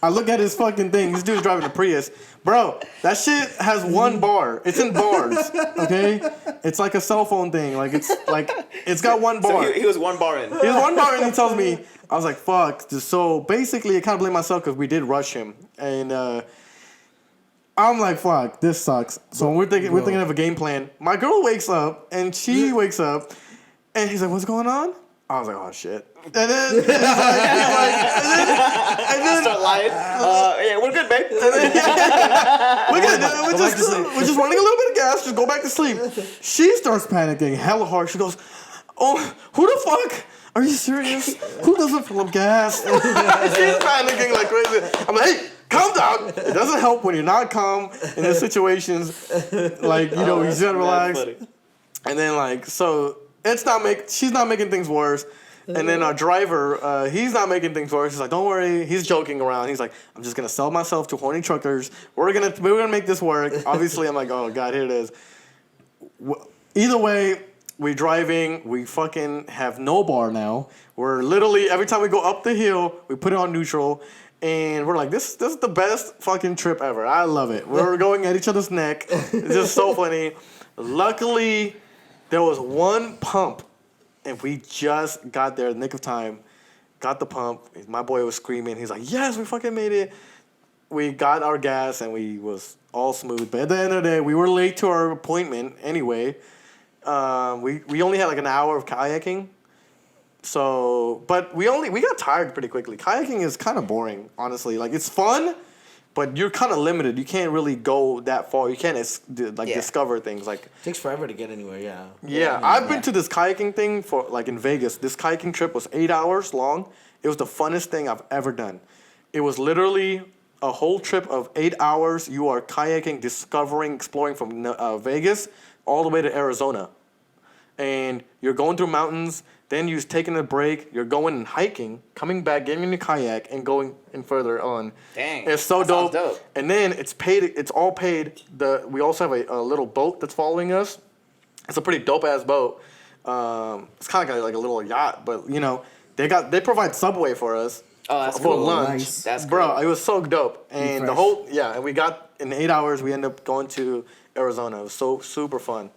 I look at his fucking thing. This dude's driving a Prius. Bro, that shit has one bar. It's in bars, okay? It's like a cell phone thing. It's got one bar. So he was one bar in. He was one bar in. He tells me, I was like, fuck. So basically, I kind of blame myself because we did rush him. And I'm like, fuck, this sucks. So we're thinking of a game plan. My girl wakes up, and she wakes up, and he's like, what's going on? I was like, oh shit. And then and then Start lying. Yeah, we're good, babe. we're just running a little bit of gas, just go back to sleep. She starts panicking hella hard. She goes, oh, who the fuck? Are you serious? Who doesn't fill up gas? She's panicking like crazy. I'm like, hey, calm down. It doesn't help when you're not calm in those situations. Like, you know, you just gotta relax. And then like, so she's not making things worse. And then our driver, he's not making things worse. He's like, don't worry. He's joking around. He's like, I'm just gonna sell myself to horny truckers. We're gonna make this work. Obviously, I'm like, oh god, here it is. Either way, we're driving. We fucking have no bar now. We're literally every time we go up the hill, we put it on neutral, and we're like, this is the best fucking trip ever. I love it. We're going at each other's neck. It's just so funny. Luckily, there was one pump. And we just got there in the nick of time, got the pump. My boy was screaming. He's like, yes, we fucking made it. We got our gas and we was all smooth. But at the end of the day, we were late to our appointment anyway. We only had like an hour of kayaking. So, but we got tired pretty quickly. Kayaking is kind of boring, honestly. Like, it's fun, but you're kind of limited. You can't really go that far. You can't discover things like. It takes forever to get anywhere. Yeah. Yeah, I've been to this kayaking thing for like in Vegas. This kayaking trip was 8 hours long. It was the funnest thing I've ever done. It was literally a whole trip of 8 hours. You are kayaking, discovering, exploring from Vegas all the way to Arizona, and you're going through mountains. Then you're taking a break. You're going and hiking, coming back, getting in your kayak, and going in further on. Dang, it's so dope. And then it's paid. It's all paid. We also have a little boat that's following us. It's a pretty dope ass boat. It's kind of like a little yacht, but you know they provide Subway for us. Oh, that's for cool. lunch. Nice. That's cool. Bro, it was so dope. And Fresh. and we got in 8 hours. We ended up going to Arizona. It was so super fun.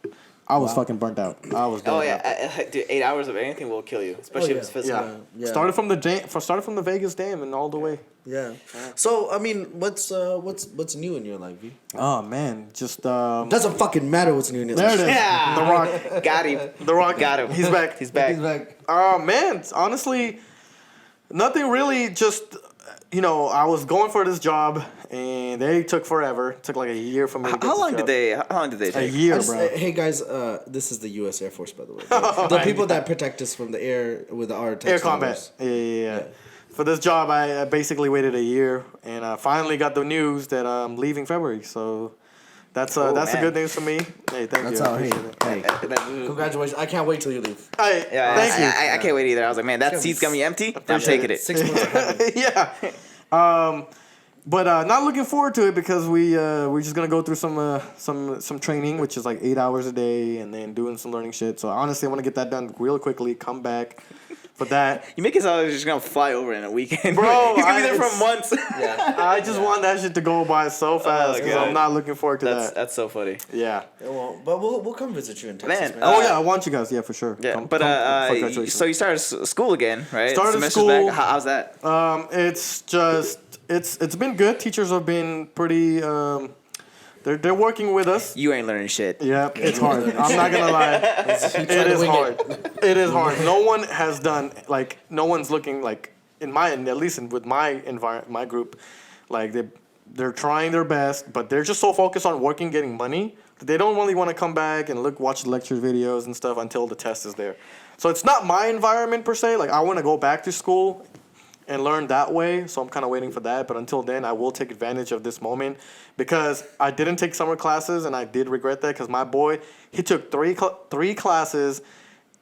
I was fucking burnt out. I was. Oh yeah, dude, 8 hours of anything will kill you, especially if it's physical. Yeah. Started from the Vegas Dam and all the way. Yeah. So I mean, what's new in your life, V? Oh man, just Doesn't fucking matter what's new in your there life. it is. Yeah. The Rock. Got him. The Rock Got him. He's back. He's back. He's back. Man, honestly, nothing really. Just I was going for this job and they took forever. It took like a year for me to get How this long job. did they A take? year, bro. Hey guys, this is the U.S. Air Force, by the way. The people that protect us from the air with our Air combat. Yeah. For this job, I basically waited a year, and I finally got the news that I'm leaving February. So that's the good news for me. Hey, thank That's you. how. I appreciate it. Hey, congratulations! I can't wait till you leave. Hey, Yeah, thank you. I can't wait either. I was like, man, that seat's gonna be empty. I'm taking it. 6 months of heaven. Yeah. But not looking forward to it because we're just gonna go through some training, which is like 8 hours a day, and then doing some learning shit. So honestly, I want to get that done real quickly. Come back for that. You make it sound like you're just gonna fly over in a weekend, Bro, He's gonna be there it's- for months. Yeah. I just want that shit to go by so fast because God. I'm not looking forward to that. That's so funny. Yeah. But we'll come visit you in Texas, Man, man. Oh yeah, I want you guys. Yeah, for sure. Yeah, Come- but come for graduation. so you started school again, right? Started Semester's school. Back. How's that? It's just it's been good. Teachers have been pretty. They're working with us. You ain't learning shit. Yeah, it's hard. I'm not gonna lie. It is hard. It is hard. No one has done no one's looking like at least with my environment, my group, like they're trying their best, but they're just so focused on working, getting money. They don't really want to come back and watch the lecture videos and stuff until the test is there. So it's not my environment per se. Like I want to go back to school and learn that way. So I'm kind of waiting for that. But until then, I will take advantage of this moment because I didn't take summer classes and I did regret that because my boy, he took three classes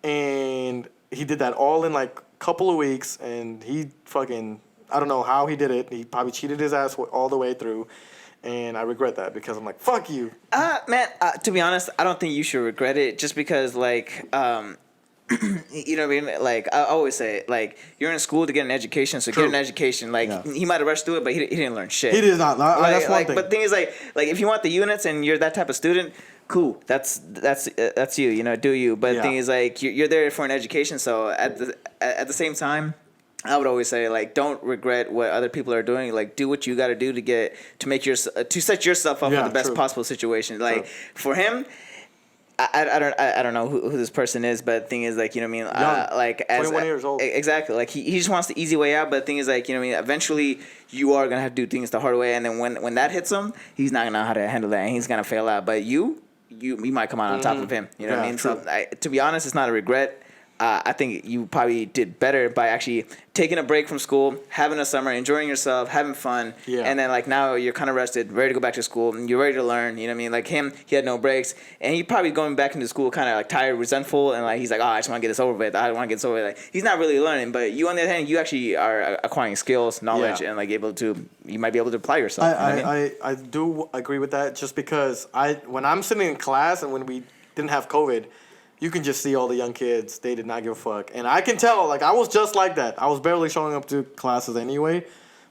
and he did that all in like a couple of weeks and he fucking, I don't know how he did it. He probably cheated his ass all the way through. And I regret that because I'm like, fuck you. Man, to be honest, I don't think you should regret it just because you know what I mean? Like, I always say, like, you're in school to get an education, so True. get an education. Like, Yeah. he might have rushed through it, but he didn't learn shit. He did not. That's one thing. But the thing is, like, if you want the units and you're that type of student, cool. That's you. You know, do you? But the thing is, like, you're there for an education. So at the same time, I would always say, like, don't regret what other people are doing. Like, do what you got to do to set yourself up for the best true. possible situation. Like, for him. I don't know who this person is, but the thing is, like, you know what I mean? Young, Like, as 21 years old. Exactly. Like, he just wants the easy way out, but the thing is, like, you know what I mean? Eventually, you are going to have to do things the hard way, and then when that hits him, he's not going to know how to handle that, and he's going to fail out. But you might come out on top of him. You know what I mean? True. So, to be honest, it's not a regret. I think you probably did better by actually taking a break from school, having a summer, enjoying yourself, having fun, and then like now you're kind of rested, ready to go back to school, and you're ready to learn. You know what I mean? Like him, he had no breaks, and he probably going back into school kind of like tired, resentful, and like he's like, oh, I just want to get this over with. I want to get this over with. Like, he's not really learning, but you on the other hand, you actually are acquiring skills, knowledge, and like you might be able to apply yourself. I do agree with that, just because when I'm sitting in class and when we didn't have COVID, you can just see all the young kids. They did not give a fuck. And I can tell, like, I was just like that. I was barely showing up to classes anyway.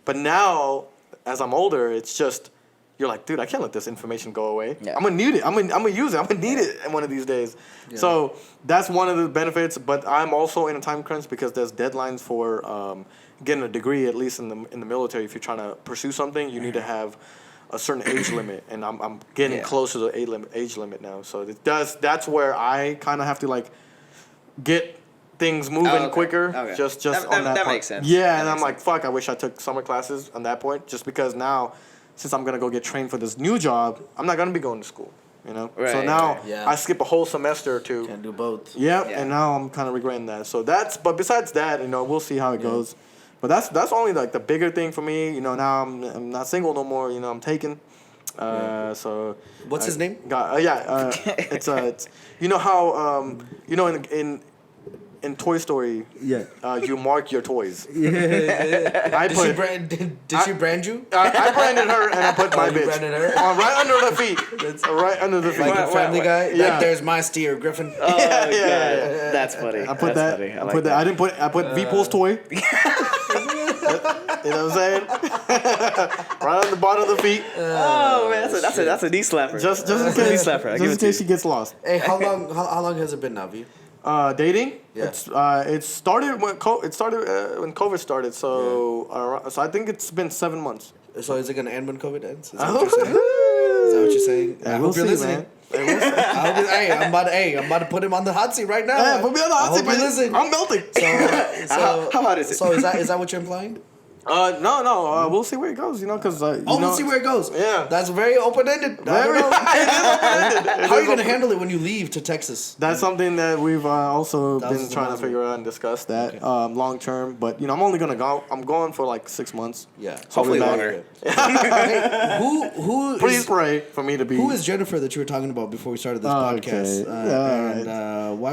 But now, as I'm older, it's just, you're like, dude, I can't let this information go away. Yeah. I'm going to need it. I'm gonna use it. I'm going to need it one of these days. Yeah. So that's one of the benefits. But I'm also in a time crunch because there's deadlines for getting a degree, at least in the military. If you're trying to pursue something, you need to have a certain age limit, and I'm getting close to the age limit now. So that's where I kind of have to like get things moving quicker. Okay. Just on that part. Makes sense. Yeah, and I'm like, fuck, I wish I took summer classes on that point, just because now, since I'm gonna go get trained for this new job, I'm not gonna be going to school. You know, so now I skip a whole semester or two. Can't do both. Yep, and now I'm kind of regretting that. So but besides that, you know, we'll see how it goes. But that's only like the bigger thing for me. You know, now I'm not single no more. You know, I'm taken. So what's his name? It's you know how you know in Toy Story, you mark your toys. Did she brand you? I branded her and I put my bitch. Branded her? Right under the feet. Right under the feet. Like a Family Guy. Yeah. Like, there's my steer, Griffin. Oh, yeah. That's funny. I put that. Funny. I put that. I put V-Pool's toy. You know what I'm saying? Right on the bottom of the feet. Oh man, that's a knee slapper. Just in case. Just in case she gets lost. Hey, how long has it been now, V? Dating. Yeah. It started when COVID started. So so I think it's been 7 months. So is it gonna end when COVID ends? Is that what you're saying? Is that what you're saying? I hope you're listening. I'm about to put him on the hot seat right now. Yeah, put me on the hot seat. Listen. I'm melting. So how hot is it? So is that what you're implying? No. We'll see where it goes. You know, because we'll see where it goes. Yeah, that's very open-ended. How are you gonna handle it when you leave to Texas? That's something that we've also been trying to figure out and discuss that long term. But you know, I'm only gonna go. I'm going for like 6 months. Yeah, hopefully longer. Hey, who? Please pray for me to be. Who is Jennifer that you were talking about before we started this podcast?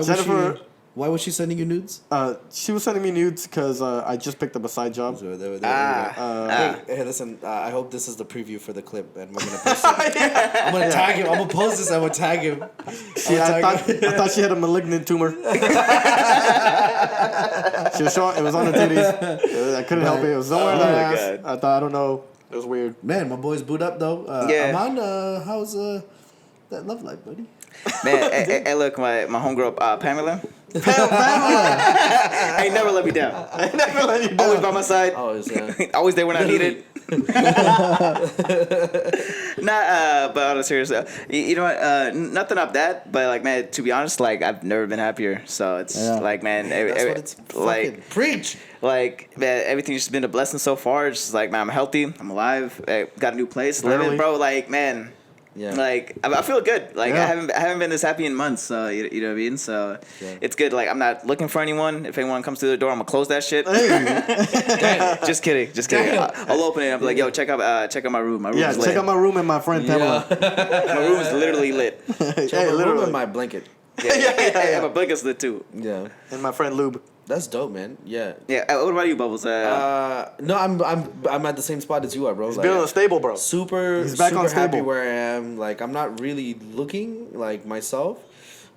Jennifer. Why was she sending you nudes? She was sending me nudes because I just picked up a side job. Hey, listen. I hope this is the preview for the clip, and we're gonna post it. I'm gonna tag him. I'm gonna post this. I'm gonna tag him. I thought she had a malignant tumor. She was short. It was on her titties. I couldn't help it. It was somewhere in her ass. God. I don't know. It was weird. Man, my boy's boot up though. Aman, how's that love life, buddy? Man, hey, look, my homegirl Pamela. Ain't never let me down. Always by my side. Always there when I need it. But on a serious note, you know what? Nothing up that, but like, man, to be honest, like I've never been happier. So it's like, man, that's what it's like. Preach. Like, man, everything's just been a blessing so far. It's just like, man, I'm healthy, I'm alive, I got a new place, living, bro. Like, man. Yeah. Like I feel good. Like I haven't been this happy in months. So you know what I mean. So it's good. Like I'm not looking for anyone. If anyone comes through the door, I'm gonna close that shit. Just kidding. I'll open it. I'm like, yo, check out my room. My room is lit. Check out my room and my friend Pamela. My room is literally lit. Check out my room and my blanket. Yeah. My blanket's lit too. Yeah. And my friend Lube. That's dope, man. Yeah. Yeah. What about you, Bubbles? No, I'm at the same spot as you are, bro. He's been on a stable, bro. He's back on stable. Happy where I am. Like I'm not really looking like myself.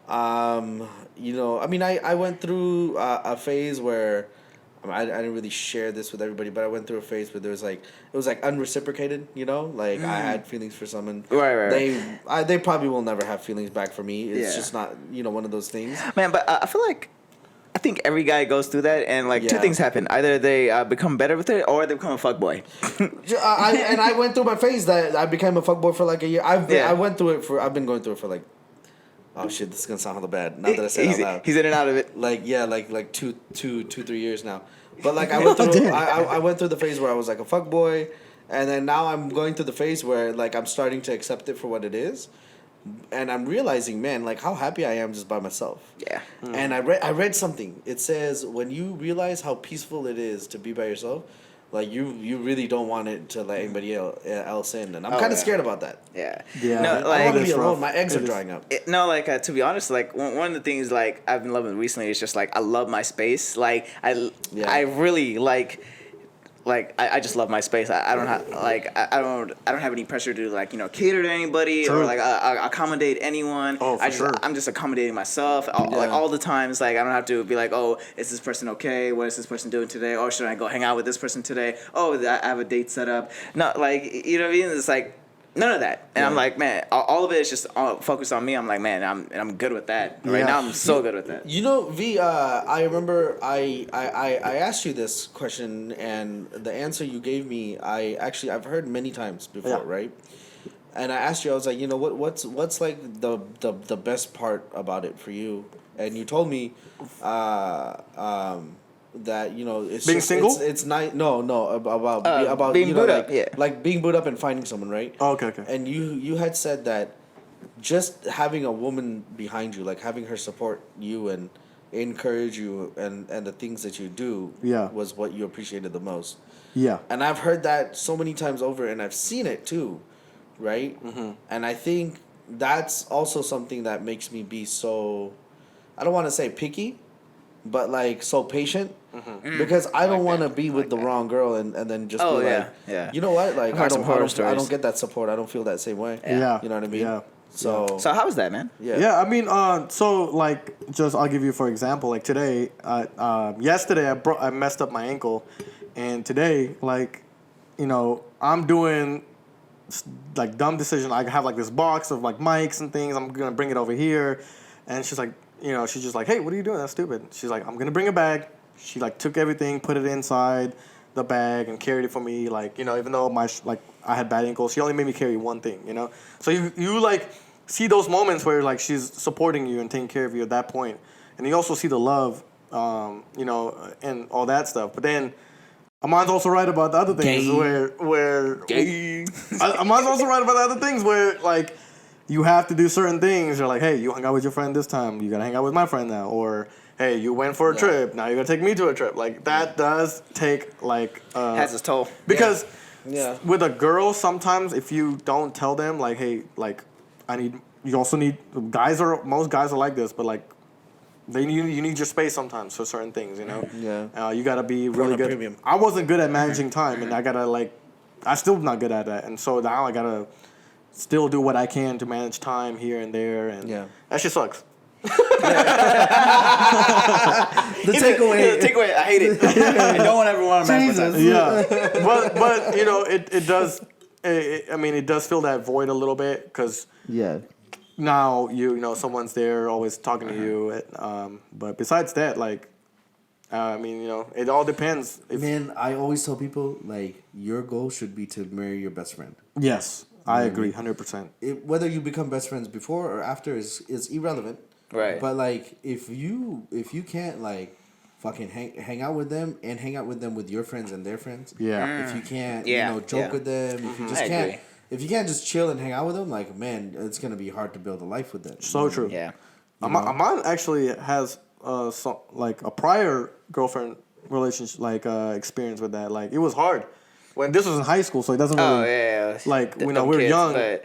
You know, I mean, I went through a phase where I didn't really share this with everybody, but I went through a phase where there was like it was like unreciprocated. You know, like I had feelings for someone. Right. They probably will never have feelings back for me. It's just not one of those things. Man, but I feel like. I think every guy goes through that, and like two things happen: either they become better with it, or they become a fuckboy. I went through my phase that I became a fuckboy for like a year. I went through it I've been going through it for like Oh shit, this is gonna sound hella bad. Now that I said it out loud. He's in and out of it. Like yeah, like 3 years now. But like I went through I went through the phase where I was like a fuck boy, and then now I'm going through the phase where like I'm starting to accept it for what it is. And I'm realizing, man, like how happy I am just by myself. Yeah. And I read something. It says when you realize how peaceful it is to be by yourself, like you really don't want it to let anybody else in. And I'm kind of scared about that. Yeah. Yeah. No, I like want to be alone. My eggs are drying up. to be honest, like one of the things like I've been loving recently is just like I love my space. Like I really I just love my space. I don't have I don't have any pressure to like cater to anybody or like accommodate anyone. Oh, for sure. I'm just accommodating myself. Like all the times, like I don't have to be like, oh, is this person okay? What is this person doing today? Oh, should I go hang out with this person today? Oh, I have a date set up. No, like you know what I mean? It's like none of that. And I'm like, man, all of it is just focused on me. I'm like, man, I'm good with that. Right now, I'm so good with that. You know, V, I remember I asked you this question, and the answer you gave me, I've heard many times before, right? And I asked you, I was like, what's like the best part about it for you? And you told me, that it's being just, single. It's nice. No, about being booed up. like being booed up and finding someone, right? Oh, okay. And you had said that just having a woman behind you, like having her support you and encourage you and the things that you do, was what you appreciated the most. Yeah. And I've heard that so many times over, and I've seen it too, right? Mm-hmm. And I think that's also something that makes me be so, I don't want to say picky, but like so patient, because I don't want to be with the wrong girl and then just be like, you know what, like I don't get that support. I don't feel that same way. Yeah. You know what I mean? Yeah. So how was that, man? Yeah, I mean, so like, just I'll give you for example. Like today, yesterday I messed up my ankle, and today, like, I'm doing like dumb decision. I have like this box of like mics and things. I'm gonna bring it over here, and she's like, she's just like, hey, what are you doing? That's stupid. She's like, I'm gonna bring a bag. She like took everything, put it inside the bag, and carried it for me. Like, even though I had bad ankles, she only made me carry one thing. So you like see those moments where like she's supporting you and taking care of you at that point, and you also see the love, and all that stuff. But then Aman's also right about the other things where Aman's also right about the other things where like you have to do certain things. You're like, hey, you hung out with your friend this time, you gotta hang out with my friend now, or hey, you went for a trip, now you're gonna take me to a trip. Like that does take like has its toll. Because with a girl, sometimes if you don't tell them like, hey, like you also need most guys are like this, but like you need your space sometimes for certain things, you gotta be really good. Premium. I wasn't good at managing time, and I gotta I'm still not good at that, and so now I gotta still do what I can to manage time here and there, and that shit sucks. The takeaway, I hate it. I don't ever want to manage my time. Yeah, but it does. It does fill that void a little bit because now someone's there always talking to you. But besides that, it all depends. Man, I always tell people like your goal should be to marry your best friend. Yes, I agree, 100%. Whether you become best friends before or after is irrelevant. Right. But like if you can't like fucking hang out with them and hang out with them with your friends and their friends. Yeah. If you can't joke with them, if you just can't if you can't just chill and hang out with them, like man, it's gonna be hard to build a life with them. So true. Yeah. Aman actually has a prior girlfriend relationship experience with that. Like it was hard when this was in high school, so it doesn't really we were young. But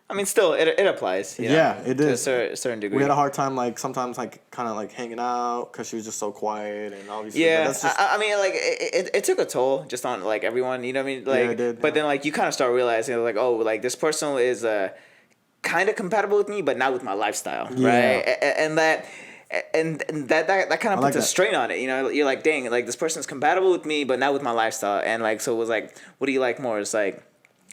I mean, still, it applies. It is to a certain degree. We had a hard time, sometimes, kind of hanging out because she was just so quiet and obviously. Yeah, it took a toll just on everyone. You know what I mean? It did. But then you kind of start realizing this person is kind of compatible with me, but not with my lifestyle, right? And that kind of puts a strain on it. You're like, dang, this person's compatible with me, but not with my lifestyle. And so it was what do you like more? It's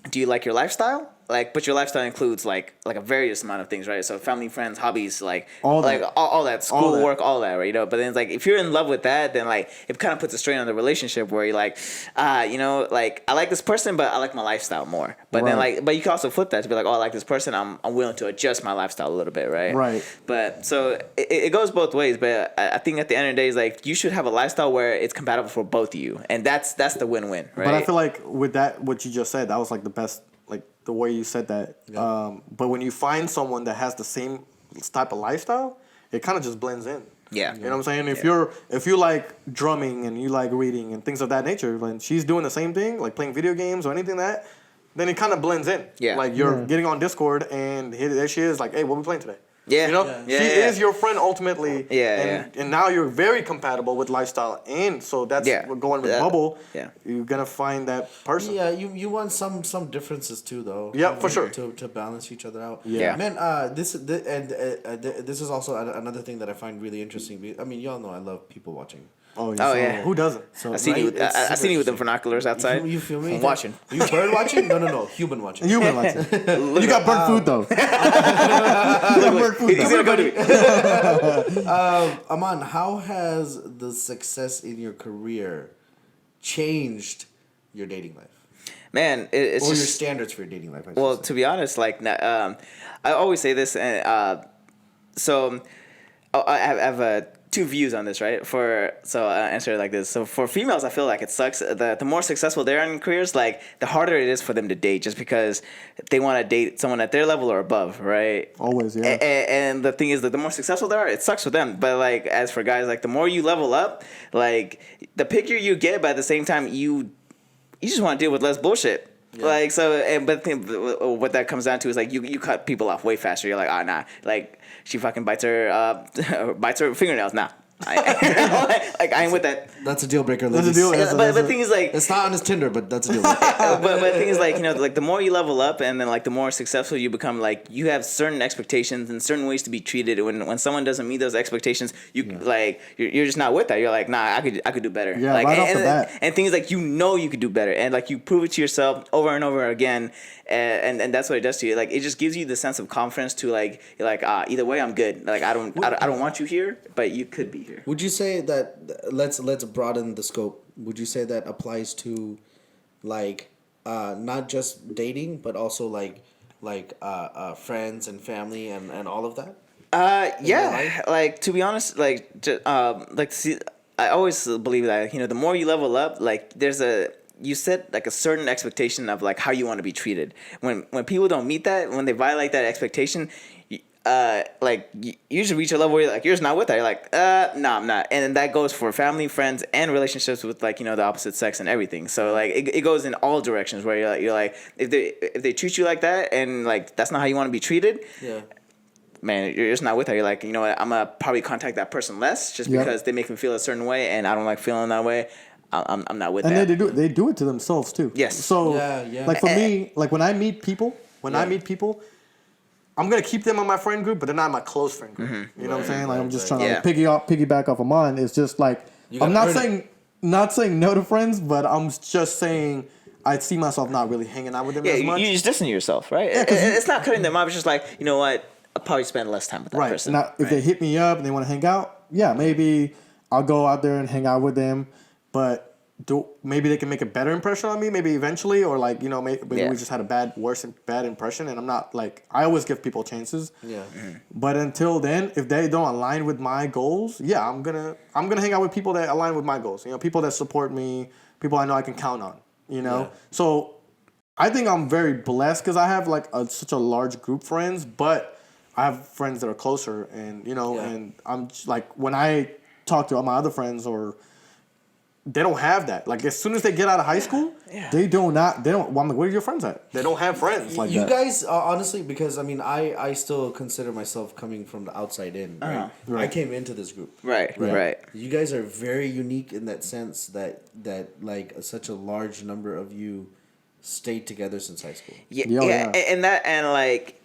do you like your lifestyle? like, but your lifestyle includes like a various amount of things, right? So family, friends, hobbies, like All that. like all that, school, All that. work, all that, right? You know, but then it's like if you're in love with that, then like it kind of puts a strain on the relationship where you're like, you know, like I like this person, but I like my lifestyle more. But then Right. like, but you can also flip that to be like, oh, I like this person, I'm willing to adjust my lifestyle a little bit, right? Right. But so it goes both ways. But I think at the end of the day, is like you should have a lifestyle where it's compatible for both of you, and that's the win-win, right? But I feel like with that, what you just said, that was like the best, like the way you said that. Yeah. But when you find someone that has the same type of lifestyle, it kind of just blends in. Yeah. You know what I'm saying? If you like drumming and you like reading and things of that nature, when she's doing the same thing, like playing video games or anything like that, then it kind of blends in. Yeah. Like you're getting on Discord and there she is, like, hey, what we playing today? Yeah. You know, Yeah. she Yeah. is your friend ultimately. Yeah, And now you're very compatible with lifestyle, and so that's what going with Bubble. Yeah. You're gonna find that person. Yeah, you want some differences too, though. Yeah, for sure. To balance each other out. Yeah. Man, this is also another thing that I find really interesting. I mean, y'all know I love people watching. Oh Oh, yeah. Who doesn't? So I seen you. it's I super seen you with the interesting. binoculars outside. You feel me? I'm watching. You bird watching? No. Human watching. Human likes it. You got bird food though. You got bird food He's though. gonna go to me. Aman, how has the success in your career changed your dating life? Man, it's Or your just standards for your dating life? I should well. say. To be honest, like I always say this, and so I have two views on this, right? So I answer it like this. So for females, I feel like it sucks. The more successful they are in careers, like the harder it is for them to date, just because they want to date someone at their level or above, right? Always, yeah. And the thing is that the more successful they are, it sucks for them. But like as for guys, like the more you level up, like the pickier you get, but at the same time you just want to deal with less bullshit. Yeah. Like so, but the thing, what that comes down to is like you cut people off way faster. You're like, nah, like she fucking bites her fingernails. Nah, like I ain't with that. That's a deal breaker. That's a ladies. deal. But the thing is like. It's not on his Tinder, but that's a deal breaker. But the thing is like, you know, like the more you level up and then like the more successful you become, like you have certain expectations and certain ways to be treated. When someone doesn't meet those expectations, like you're just not with that. You're like, nah, I could do better. Yeah, like, right off the bat. And things like you could do better, and like you prove it to yourself over and over again, and that's what it does to you. Like it just gives you the sense of confidence to like you're like either way I'm good. Like I don't want you here, but you could be here. Would you say that let's broaden the scope? Would you say that applies to like not just dating but also like friends and family and all of that? Yeah, like to be honest, see, I always believe that, you know, the more you level up, like you set like a certain expectation of like how you want to be treated. When people don't meet that, when they violate that expectation, you should reach a level where you're just not with that. You're like, no, I'm not. And then that goes for family, friends, and relationships with like, you know, the opposite sex and everything. So like it goes in all directions where you're like if they treat you like that and like that's not how you want to be treated. Yeah. Man, you're just not with her. You're like, you know what? I'm gonna probably contact that person less just because they make me feel a certain way, and I don't like feeling that way. I'm not with that. And they do it to themselves too. Yes. So Yeah. like for me, like when I meet people, I'm gonna keep them on my friend group, but they're not my close friend group. You know what I'm saying? Like I'm just trying to piggyback off of mine. It's just like I'm not saying no to friends, but I'm just saying I see myself not really hanging out with them as much. You just distance yourself, right? Yeah, it's not cutting them off. It's just like, you know what? I'll probably spend less time with that person. Now, if they hit me up and they want to hang out, yeah, maybe I'll go out there and hang out with them. But maybe they can make a better impression on me, maybe eventually, or like, you know, maybe we just had a bad impression. And I'm not like, I always give people chances. Yeah. But until then, if they don't align with my goals, yeah, I'm gonna hang out with people that align with my goals. You know, people that support me, people I know I can count on. You know, so I think I'm very blessed because I have like such a large group of friends, but I have friends that are closer, and you know, and I'm just, like when I talk to all my other friends, or they don't have that. Like as soon as they get out of high school, they don't. Well, I'm like, where are your friends at? They don't have friends like you that. guys honestly, because I mean, I still consider myself coming from the outside in. Right? I came into this group. Right. You guys are very unique in that sense that like such a large number of you stayed together since high school. Yeah. And like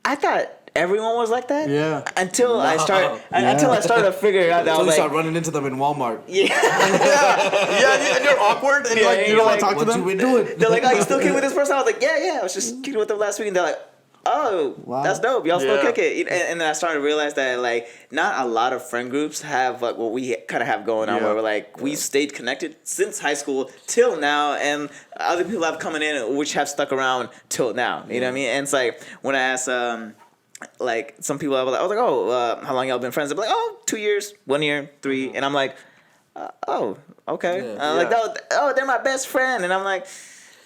I thought everyone was like that. Yeah. Until I started to figure it out. That I Until was you like, start running into them in Walmart. yeah. Yeah, and you're awkward, and Yeah, like you you're don't want like, to talk to What them. you been doing? They're like, oh, you still kicking with this person? I was like, yeah. I was just kicking with them last week, and they're like, oh, Wow. that's dope. Y'all still Yeah. kick it. And then I started to realize that like not a lot of friend groups have like what we kind of have going on, Yeah. where we're like we stayed connected since high school till now, and other people have coming in which have stuck around till now. You know what I mean? And it's like when I asked like some people, I was like, oh, how long y'all been friends? They're like, oh, 2 years, 1 year, 3, and I'm like, oh, okay. Yeah. Like, oh, they're my best friend, and I'm like,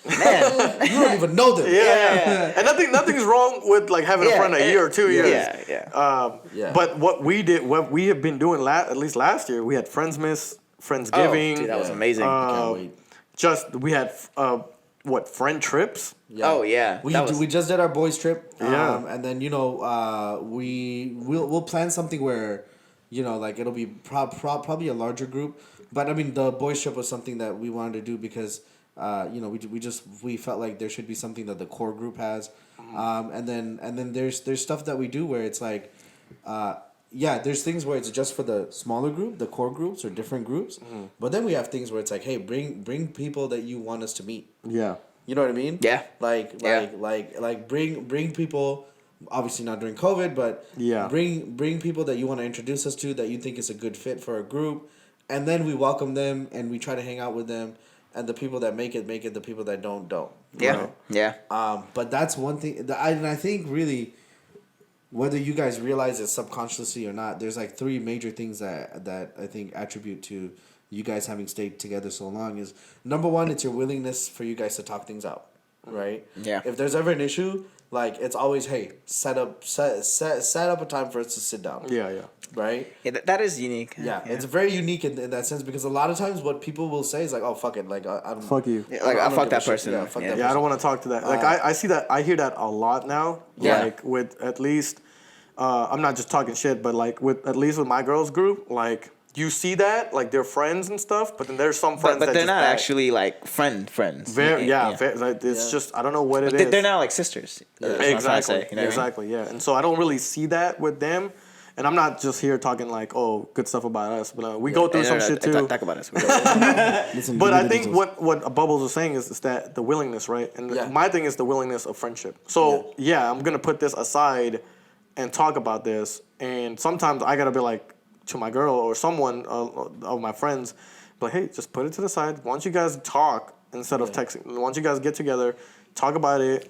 man. You don't even know them. Yeah. And nothing's wrong with like having a friend a year or 2 years. Yeah. Yeah. But what we have been doing at least last year, we had Friendsmas, Friendsgiving. Oh, dude, that was Yeah. amazing. Can't wait. We had friend trips. Yeah. Oh, yeah. We just did our boys trip. Yeah. And then we'll plan something where, like it'll be probably a larger group. But I mean, the boys trip was something that we wanted to do because, we felt like there should be something that the core group has. And then there's stuff that we do where it's like, there's things where it's just for the smaller group, the core groups or different groups. But then we have things where it's like, hey, bring people that you want us to meet. Yeah. You know what I mean? Yeah. Like bring people, obviously not during COVID, but Yeah. bring people that you want to introduce us to that you think is a good fit for a group, and then we welcome them and we try to hang out with them, and the people that make it, the people that don't. You Yeah. know? Yeah. But that's one thing I think really, whether you guys realize it subconsciously or not, there's like 3 major things that I think attribute to you guys having stayed together so long. Is number 1, it's your willingness for you guys to talk things out, right? Yeah. If there's ever an issue, like it's always, hey, set up a time for us to sit down. Yeah. Right? Yeah, that is unique. Yeah, it's very unique in that sense, because a lot of times what people will say is like, oh, fuck it, like I don't Fuck you. Yeah, like, I I don't fuck give that a shit. person. Yeah, fuck that Yeah, I don't want to talk to that. Like I see that, I hear that a lot now. Yeah. Like with at least, I'm not just talking shit, but like at least with my girls group, like you see that, like they're friends and stuff, but then there's some friends But that they're just not bad. actually like friends. Very, like, it's just, I don't know what it is. They're not like sisters. That's what I'm trying to say, you know what I mean? Exactly, yeah. And so I don't really see that with them. And I'm not just here talking like, oh, good stuff about us, but we go through some shit too. Talk about us. Listen, But give me I the think details. what Bubbles is saying is that the willingness, right? And Yeah. my thing is the willingness of friendship. So yeah, I'm gonna put this aside and talk about this. And sometimes I gotta be like to my girl or someone of my friends, but hey, just put it to the side. Why don't you guys talk instead of texting? Why don't you guys get together, talk about it?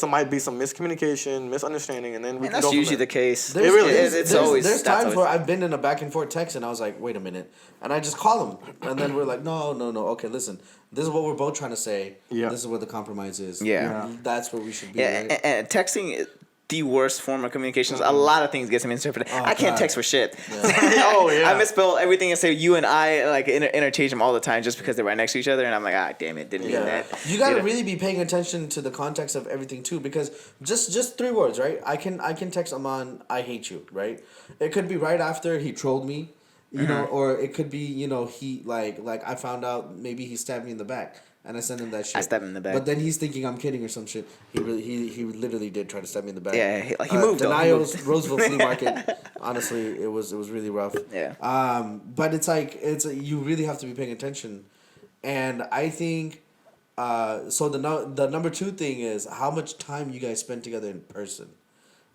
Might be some miscommunication, misunderstanding, and then we And can that's go from usually there. the case. It really is. It's there's, always. There's that's times always- where I've been in a back and forth text and I was like, wait a minute, and I just call him, and then we're like, no, okay, listen, this is what we're both trying to say. Yeah. This is what the compromise is. Yeah. That's where we should be. Yeah, right? and texting is the worst form of communications. A lot of things get misinterpreted. I can't God. text for shit. Oh, yeah. I misspell everything and say you and I like interchange them all the time just because they're right next to each other, and I'm like, damn it, didn't mean that. You gotta know? really be paying attention to the context of everything too, because just 3 words, right? I can text Aman, I hate you, right? It could be right after he trolled me, you know, or it could be, he like I found out maybe he stabbed me in the back. And I sent him that shit. I stabbed him in the back. But then he's thinking I'm kidding or some shit. He literally did try to stab me in the back. Yeah, he moved, though. He Denio's moved. Roseville Flea Market. Honestly, it was really rough. Yeah. But it's like you really have to be paying attention, and I think, so the number 2 thing is how much time you guys spend together in person.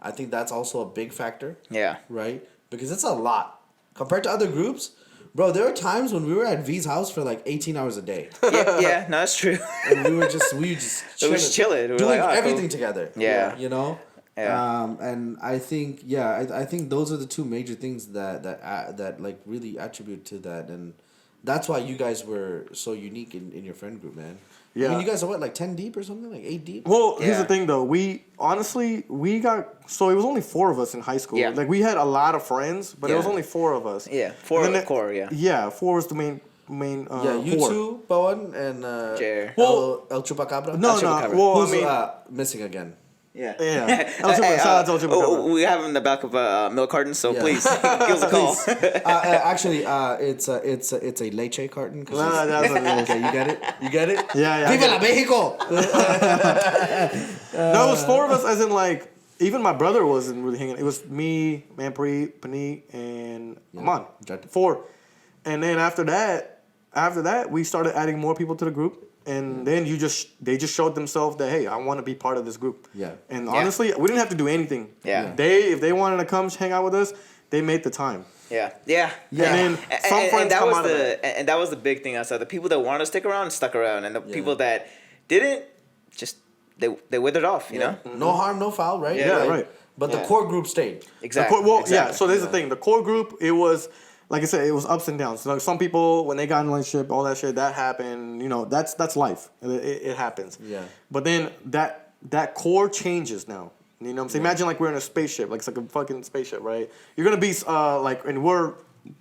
I think that's also a big factor. Yeah. Right, because it's a lot compared to other groups. Bro, there were times when we were at V's house for like 18 hours a day. Yeah, no, that's true. And we were just chilling. We were doing like, oh, everything cool. together. Yeah. You know? Yeah. And I think, I think those are the 2 major things that like really attribute to that. And that's why you guys were so unique in your friend group, man. Yeah. I mean, you guys are what, like 10 deep or something? Like 8 deep? Well, here's Yeah. the thing, though. We got, so it was only 4 of us in high school. Yeah. Like, we had a lot of friends, but it was Yeah. only 4 of us. Yeah, 4 And then core, yeah. Yeah, 4 was the main Yeah, you core. 2, Bowen, and Jer. El Chupacabra. No, Chupacabra. well, Who's I mean, missing again? Yeah. Yeah. Shout out to El Chupacabra. We have him in the back of a milk carton, so Yeah. please give us a call. Actually, it's a leche carton. Nah, that's what it is. Okay, you get it? Yeah. Viva la Mexico! No, it was 4 of us, as in, like, even my brother wasn't really hanging. It was me, Manpreet, Paneet, and Aman. 4. And then after that, we started adding more people to the group. And then they just showed themselves that, hey, I want to be part of this group. Yeah. And honestly, we didn't have to do anything. Yeah. If they wanted to come hang out with us, they made the time. Yeah. And then some friends come out of that. And that was the big thing I saw. The people that wanted to stick around stuck around, and the people that didn't, just they withered off. You know. No harm, no foul, right? Yeah, right. But the core group stayed. Exactly. So there's the thing. The core group, it was, like I said, it was ups and downs. So some people, when they got in a relationship, all that shit, that happened. You know, that's life. It happens. Yeah. But then that core changes now. You know what I'm saying? Imagine like we're in a spaceship. Like it's like a fucking spaceship, right? You're going to be and we're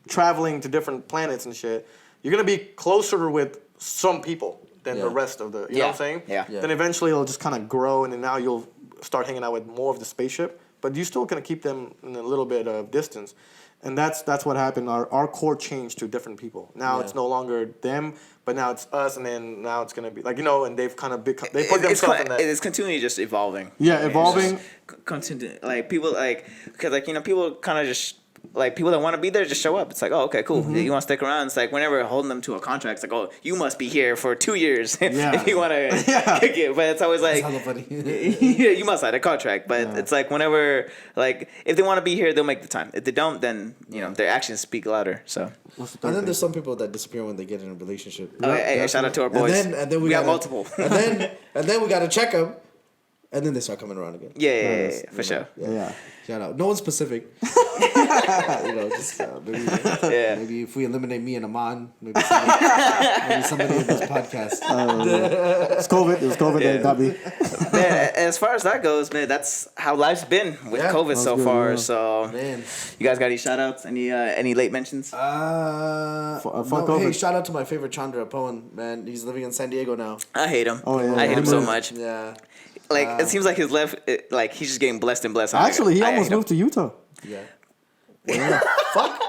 traveling to different planets and shit. You're going to be closer with some people than the rest of the, you know what I'm saying? Yeah. Then eventually it'll just kind of grow, and then now you'll start hanging out with more of the spaceship. But you still gonna keep them in a little bit of distance, and that's what happened. Our core changed to different people. Now it's no longer them, but now it's us, and then now it's gonna be like, you know, and they've kind of they put themselves in that. It's continually just evolving. Yeah, evolving. Continue, like people because you know, people kind of just. Like, people that want to be there just show up. It's like, oh, okay, cool. You want to stick around? It's like, whenever we're holding them to a contract, it's like, oh, you must be here for 2 years if you want to kick it. But it's always like, That's hella funny. yeah, you must sign a contract. But it's like, whenever, like, if they want to be here, they'll make the time. If they don't, then, you know, their actions speak louder. So. And then there's some people that disappear when they get in a relationship. Hey, shout out to our boys. And then we got multiple. and then we got to check them. And then they start coming around again. Yeah, for sure. Yeah. Shout out. No one specific. You know, just maybe if we eliminate me and Aman, maybe somebody in this podcast. It's COVID. It was COVID that got me. Man, as far as that goes, man, that's how life's been with COVID so good, far. yeah. So, Man. you guys got any shout outs? Any late mentions? COVID. Hey, shout out to my favorite Chandra Poen, man. He's living in San Diego now. I hate him. Oh, yeah, I hate him so yeah. much. Yeah. Like, it seems like he's he's just getting blessed and blessed. Actually, he I almost hate him. moved to Utah. Yeah. Fuck.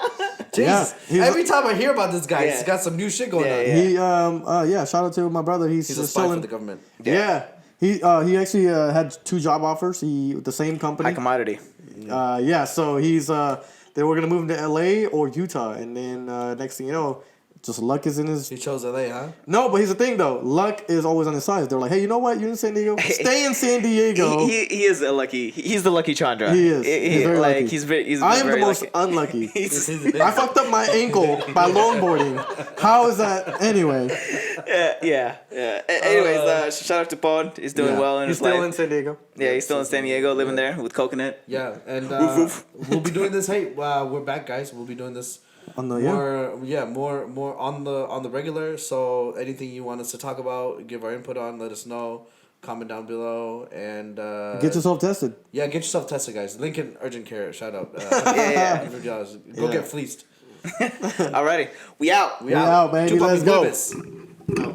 Yeah, Jesus. Every time I hear about this guy, he's got some new shit going on. He shout out to my brother. He's a spy still for in the government. Yeah. He actually had 2 job offers. With the same company. High commodity. So he's they were gonna move him to LA or Utah, and then next thing you know, just luck is in his. He chose LA, huh? No, but here's the thing though. Luck is always on his side. They're like, hey, you know what? You're in San Diego. Stay in San Diego. He is a lucky. He's the lucky Chandra. He is. He's very lucky. He's I am very the most lucky. unlucky. I fucked up my ankle by longboarding. How is that? Anyway. Yeah. Anyways, shout out to Pod. He's doing well in He's his life. still in San Diego. Yeah, he's still in San Diego, living there with Coconut. Yeah, and we'll be doing this. Hey, we're back, guys. We'll be doing this On the more on the regular. So anything you want us to talk about, give our input on, let us know. Comment down below and Get yourself tested. Yeah, get yourself tested, guys. Link in urgent care. Shout out. Go get fleeced. Alrighty, we out. We out, baby. Let's go.